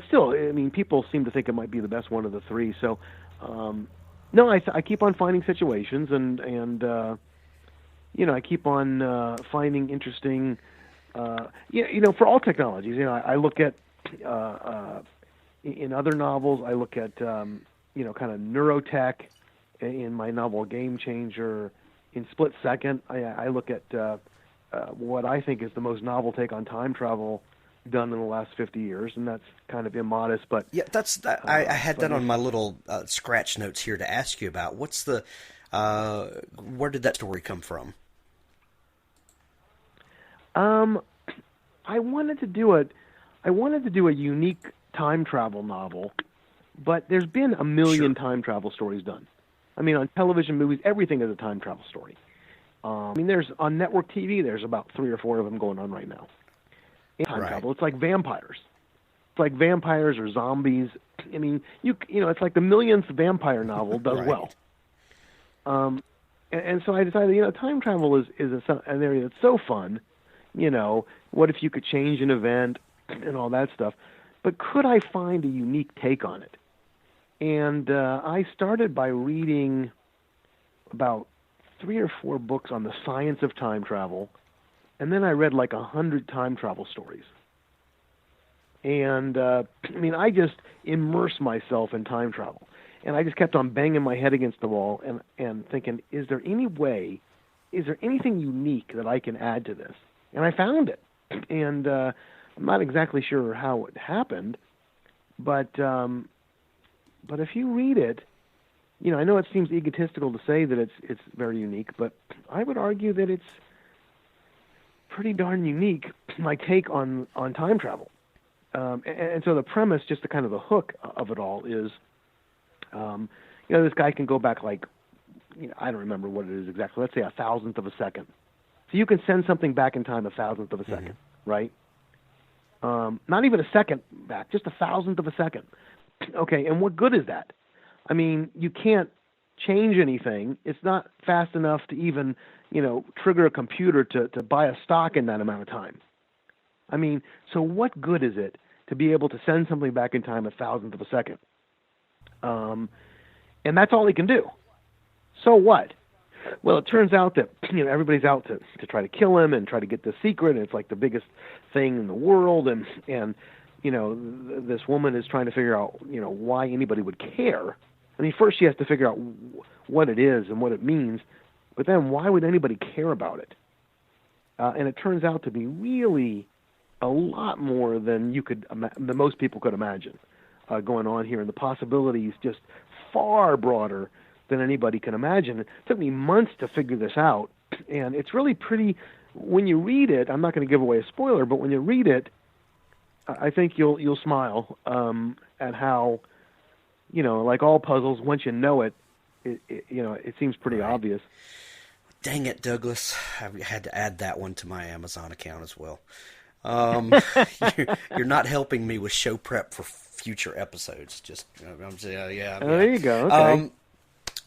[SPEAKER 2] still, I mean, people seem to think it might be the best one of the three. So, no, I keep on finding situations, and I keep on finding interesting. For all technologies, I look at in other novels. I look at kind of neurotech in my novel Game Changer. In Split Second, I look at what I think is the most novel take on time travel done in the last 50 years, and that's kind of immodest. But
[SPEAKER 1] yeah, I had that on my little scratch notes here to ask you about. What's the where did that story come from?
[SPEAKER 2] I wanted to do a unique time travel novel, but there's been a million time travel stories done. I mean, on television, movies, everything is a time travel story. There's on network TV. There's about 3 or 4 of them going on right now. In time travel, it's like vampires. It's like vampires or zombies. I mean, it's like the millionth vampire novel does well. And so I decided, time travel is an area that's so fun. What if you could change an event and all that stuff? But could I find a unique take on it? And I started by reading about 3 or 4 books on the science of time travel, and then I read like 100 time travel stories. And I just immersed myself in time travel, and I just kept on banging my head against the wall and thinking, is there anything unique that I can add to this? And I found it. And I'm not exactly sure how it happened, but if you read it, I know it seems egotistical to say that it's very unique, but I would argue that it's pretty darn unique, my take on time travel. And so the premise, just the kind of the hook of it all is, this guy can go back I don't remember what it is exactly. Let's say 1,000th of a second. So you can send something back in time 1,000th of a second, right? Not even a second back, just 1,000th of a second. Okay, and what good is that? I mean, you can't change anything. It's not fast enough to even, trigger a computer to buy a stock in that amount of time. I mean, so what good is it to be able to send something back in time 1,000th of a second? And that's all he can do. So what? Well, it turns out that everybody's out to try to kill him and try to get the secret, and it's like the biggest thing in the world, and this woman is trying to figure out why anybody would care. I mean, first she has to figure out what it is and what it means, but then why would anybody care about it? And it turns out to be really a lot more than than most people could imagine going on here, and the possibilities just far broader than anybody can imagine. It took me months to figure this out, and it's really pretty. When you read it, I'm not going to give away a spoiler, but when you read it, I think you'll smile at how, like all puzzles, once you know it, it seems pretty obvious.
[SPEAKER 1] Dang it, Douglas! I had to add that one to my Amazon account as well. You're not helping me with show prep for future episodes. Just yeah.
[SPEAKER 2] Oh, there you go. Okay.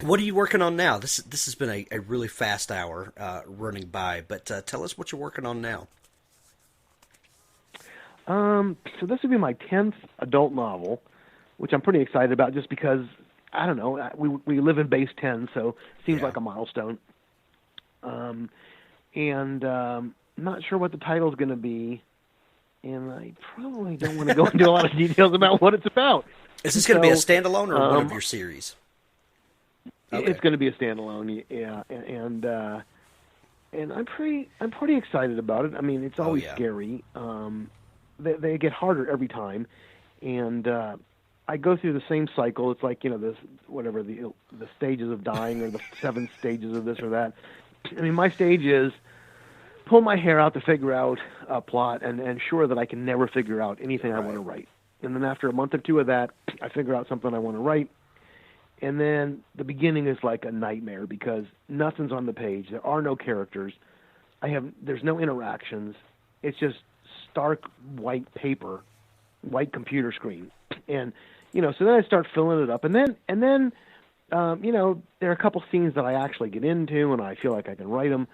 [SPEAKER 1] What are you working on now? This has been a really fast hour running by, but tell us what you're working on now.
[SPEAKER 2] So this would be my 10th adult novel, which I'm pretty excited about just because, I don't know, we live in base 10, so it seems like a milestone. And not sure what the title's going to be, and I probably don't want to go into a lot of details about what it's about.
[SPEAKER 1] Is this going to be a standalone or one of your series? Okay.
[SPEAKER 2] It's going to be a standalone, yeah, and I'm pretty excited about it. I mean, it's always scary. They get harder every time, and I go through the same cycle. It's like this whatever the stages of dying or the 7 stages of this or that. I mean, my stage is pull my hair out to figure out a plot and ensure that I can never figure out anything I want to write. And then after a month or 2 of that, I figure out something I want to write. And then the beginning is like a nightmare because nothing's on the page. There are no characters. There's no interactions. It's just stark white paper, white computer screen. And, so then I start filling it up. And then there are a couple scenes that I actually get into and I feel like I can write them.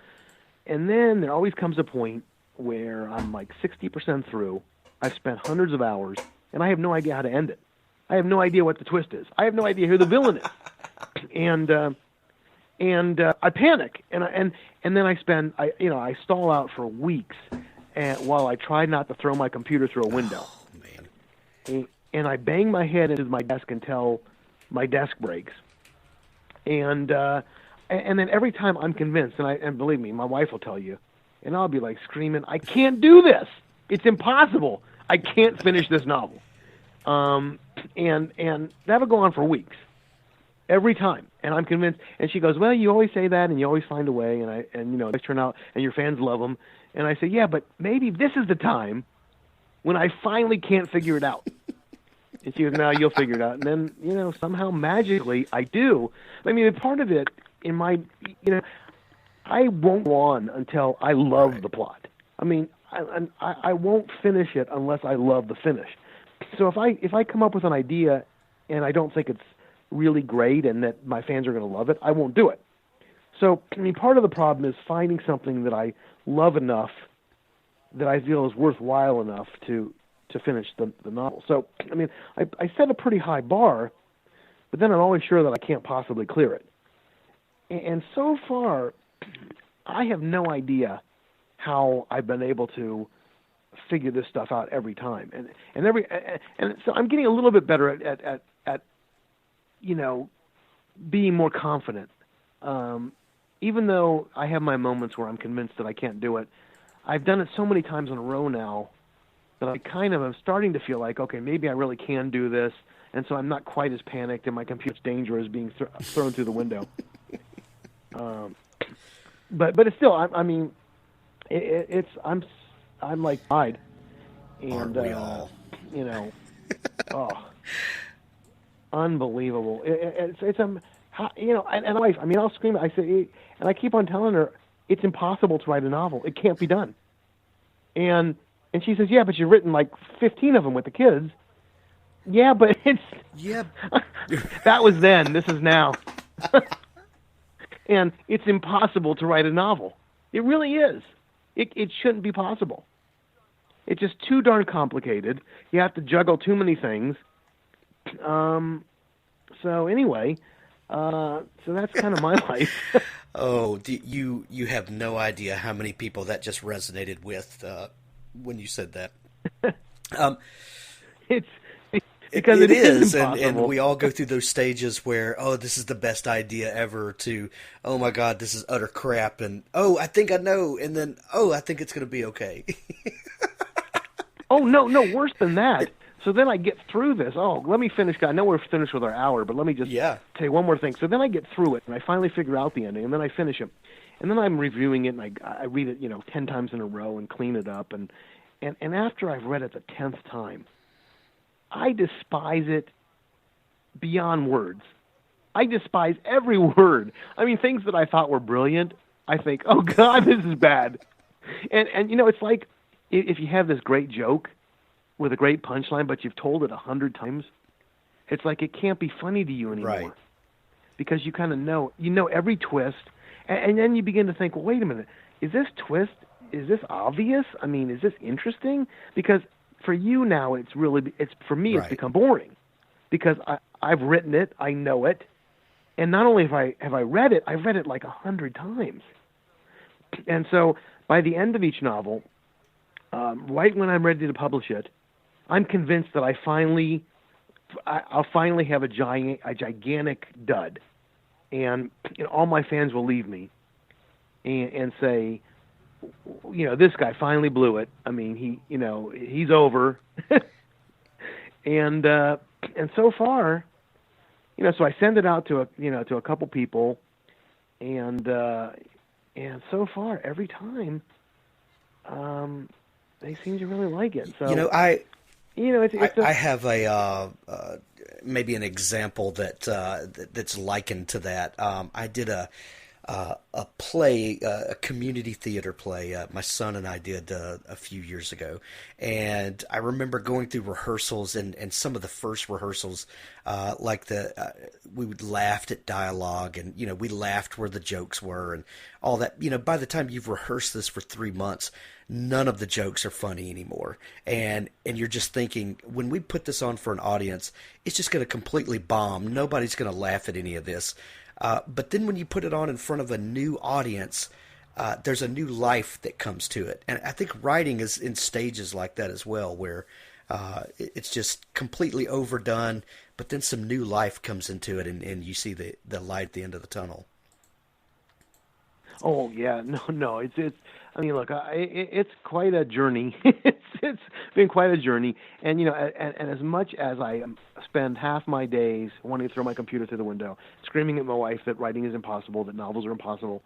[SPEAKER 2] And then there always comes a point where I'm like 60% through I've spent hundreds of hours, and I have no idea how to end it. I have no idea what the twist is. I have no idea who the villain is. And I panic, and then I stall out for weeks, while I try not to throw my computer through a window.
[SPEAKER 1] Oh, man.
[SPEAKER 2] And I bang my head into my desk until my desk breaks. And then every time I'm convinced, and believe me, my wife will tell you, and I'll be like screaming, I can't do this. It's impossible. I can't finish this novel. And that'll go on for weeks. Every time. And I'm convinced, and she goes, well, you always say that, and you always find a way, and they turn out, and your fans love them. And I say, yeah, but maybe this is the time when I finally can't figure it out. And she goes, no, you'll figure it out. And then, somehow magically I do. I mean, part of it in my, I won't go on until I love the plot. I mean, I won't finish it unless I love the finish. So if I come up with an idea and I don't think it's really great and that my fans are going to love it, I won't do it. So, I mean, part of the problem is finding something that I love enough that I feel is worthwhile enough to finish the novel. So, I mean, I set a pretty high bar, but then I'm always sure that I can't possibly clear it. And so far, I have no idea how I've been able to figure this stuff out every time. And so I'm getting a little bit better at being more confident. Even though I have my moments where I'm convinced that I can't do it, I've done it so many times in a row now that I kind of am starting to feel like, okay, maybe I really can do this, and so I'm not quite as panicked, and my computer's danger is being thrown through the window. But it's still, I mean, I'm like died, and
[SPEAKER 1] aren't we all?
[SPEAKER 2] Unbelievable. It's and my wife, I mean, I'll scream. I say, and I keep on telling her, it's impossible to write a novel. It can't be done. And she says, yeah, but you've written like 15 of them with the kids. Yeah, but it's...
[SPEAKER 1] Yeah.
[SPEAKER 2] That was then. This is now. And it's impossible to write a novel. It really is. It shouldn't be possible. It's just too darn complicated. You have to juggle too many things. So anyway, so that's kind of my life.
[SPEAKER 1] Oh, you have no idea how many people that just resonated with when you said that.
[SPEAKER 2] It's because it is
[SPEAKER 1] and we all go through those stages where, oh, this is the best idea ever, to, oh my God, this is utter crap, and oh, I think I know, and then, oh, I think it's going to be okay.
[SPEAKER 2] Oh, no, worse than that. So then I get through this. Oh, let me finish. I know we're finished with our hour, but let me just tell you one more thing. So then I get through it, and I finally figure out the ending, and then I finish it. And then I'm reviewing it, and I read it, 10 times in a row and clean it up. And after I've read it the 10th time, I despise it beyond words. I despise every word. I mean, things that I thought were brilliant, I think, oh, God, this is bad. And it's like if you have this great joke with a great punchline, but you've told it 100 times, it's like it can't be funny to you anymore.
[SPEAKER 1] Right.
[SPEAKER 2] Because you kind of know every twist, and then you begin to think, well, wait a minute, is this twist, is this obvious? I mean, is this interesting? Because for you now, for me, it's become boring. Because I've written it, I know it, and not only have I read it, I've read it like 100 times. And so by the end of each novel, right when I'm ready to publish it, I'm convinced that I'll finally have a gigantic dud, and all my fans will leave me and say, this guy finally blew it. I mean, he's over, and so far, so I send it out to a couple people, and so far every time, they seem to really like it. So
[SPEAKER 1] I have a maybe an example that's likened to that. I did a a play, a community theater play. My son and I did a few years ago, and I remember going through rehearsals and some of the first rehearsals, we would laughed at dialogue, and we laughed where the jokes were and all that. By the time you've rehearsed this for 3 months, none of the jokes are funny anymore, and you're just thinking, when we put this on for an audience, it's just going to completely bomb. Nobody's going to laugh at any of this. But then when you put it on in front of a new audience, there's a new life that comes to it. And I think writing is in stages like that as well, where it's just completely overdone, but then some new life comes into it, and you see the light at the end of the tunnel.
[SPEAKER 2] Oh yeah, no, it's. I mean, look, it's quite a journey. It's been quite a journey, and and as much as I spend half my days wanting to throw my computer through the window, screaming at my wife that writing is impossible, that novels are impossible,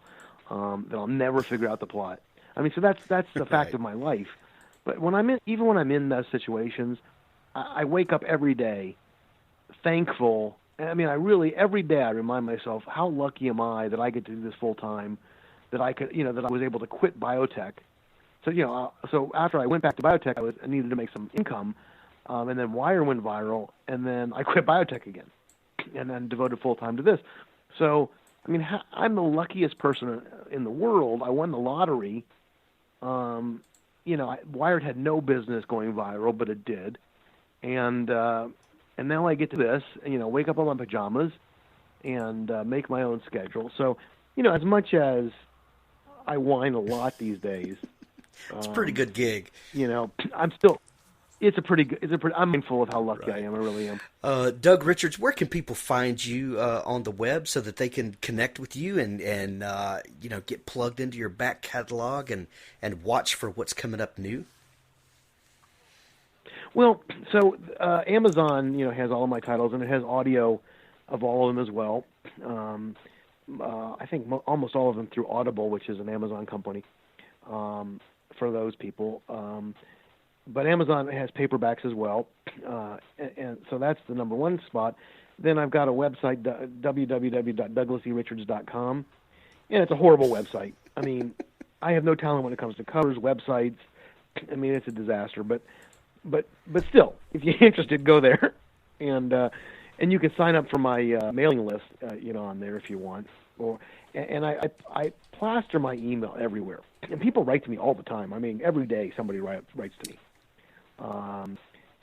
[SPEAKER 2] that I'll never figure out the plot. I mean, so that's the fact of my life. But when I'm in those situations, I wake up every day thankful. I mean, every day I remind myself, how lucky am I that I get to do this full time, that I could, that I was able to quit biotech. So, so after I went back to biotech, I needed to make some income, and then Wire went viral, and then I quit biotech again, and then devoted full time to this. So, I mean, I'm the luckiest person in the world. I won the lottery. Wired had no business going viral, but it did, and now I get to this, wake up in my pajamas, and make my own schedule. So, as much as I whine a lot these days,
[SPEAKER 1] it's a pretty good gig.
[SPEAKER 2] I'm mindful of how lucky I am. I really am.
[SPEAKER 1] Doug Richards, where can people find you on the web so that they can connect with you and get plugged into your back catalog and watch for what's coming up new?
[SPEAKER 2] Well, so Amazon, has all of my titles, and it has audio of all of them as well. I think almost all of them through Audible, which is an Amazon company, for those people. But Amazon has paperbacks as well, and so that's the number one spot. Then I've got a website, www.douglaserichards.com, and it's a horrible website. I mean, I have no talent when it comes to covers, websites. I mean, it's a disaster. But still, if you're interested, go there, and you can sign up for my mailing list, on there if you want. And I plaster my email everywhere, and people write to me all the time. I mean, every day somebody writes to me.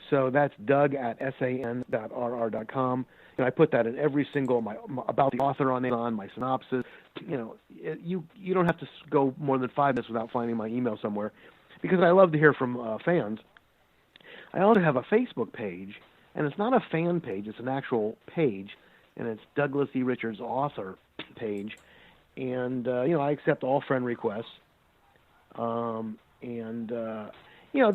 [SPEAKER 2] So that's doug@san.rr.com. I put that in every single about the author on Amazon, my synopsis. You don't have to go more than 5 minutes without finding my email somewhere, because I love to hear from fans. I also have a Facebook page, and it's not a fan page; it's an actual page, and it's Douglas E. Richards author page. And I accept all friend requests.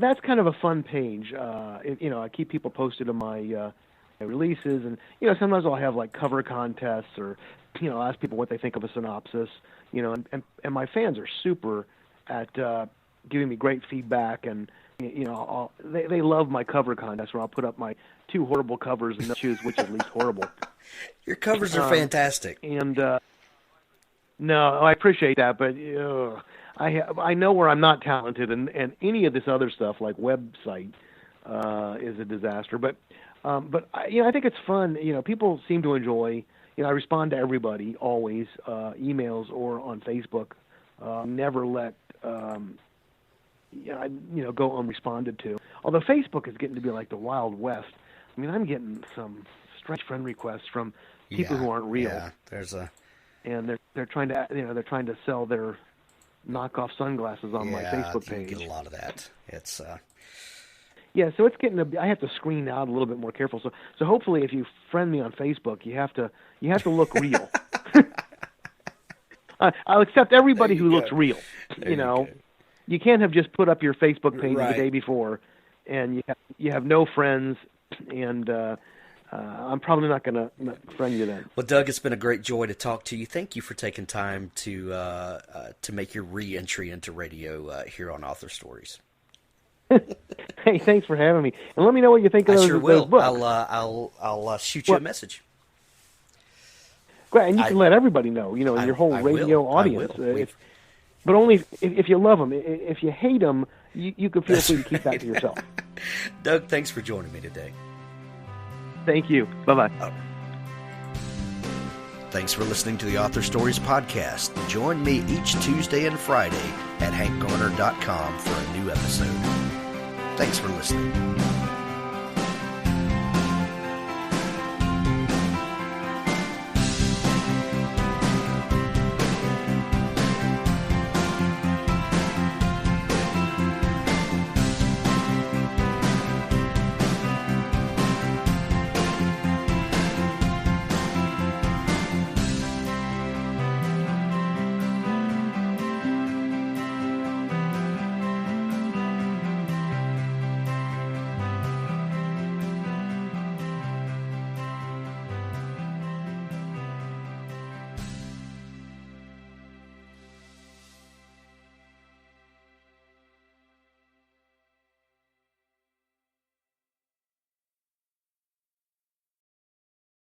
[SPEAKER 2] That's kind of a fun page. I keep people posted on my releases, and sometimes I'll have like cover contests, or ask people what they think of a synopsis. And my fans are super at giving me great feedback, and they love my cover contest, where I'll put up my 2 horrible covers and they'll choose which is least horrible.
[SPEAKER 1] Your covers are fantastic.
[SPEAKER 2] And no, I appreciate that, but I know where I'm not talented, and any of this other stuff like website is a disaster. But I think it's fun. People seem to enjoy. I respond to everybody always, emails or on Facebook. Never let go unresponded to. Although Facebook is getting to be like the Wild West. I mean, I'm getting some strange friend requests from people who aren't real.
[SPEAKER 1] Yeah,
[SPEAKER 2] and they're trying to sell their knockoff sunglasses on my Facebook page.
[SPEAKER 1] You get a lot of that. It's
[SPEAKER 2] so it's getting I have to screen out a little bit more careful. So hopefully, if you friend me on Facebook, you have to look real. I'll accept everybody who looks real. You can't have just put up your Facebook page the day before, and you have no friends, and I'm probably not going to friend you then.
[SPEAKER 1] Well, Doug, it's been a great joy to talk to you. Thank you for taking time to make your re-entry into radio here on Author Stories.
[SPEAKER 2] Hey, thanks for having me, and let me know what you think of those books.
[SPEAKER 1] I'll shoot you a message.
[SPEAKER 2] And you can let everybody know, in your whole radio audience. But only if you love them. If you hate them, you can feel free to keep that to yourself.
[SPEAKER 1] Doug, thanks for joining me today.
[SPEAKER 2] Thank you. Bye-bye.
[SPEAKER 1] Thanks for listening to the Author Stories podcast. Join me each Tuesday and Friday at hankgarner.com for a new episode. Thanks for listening.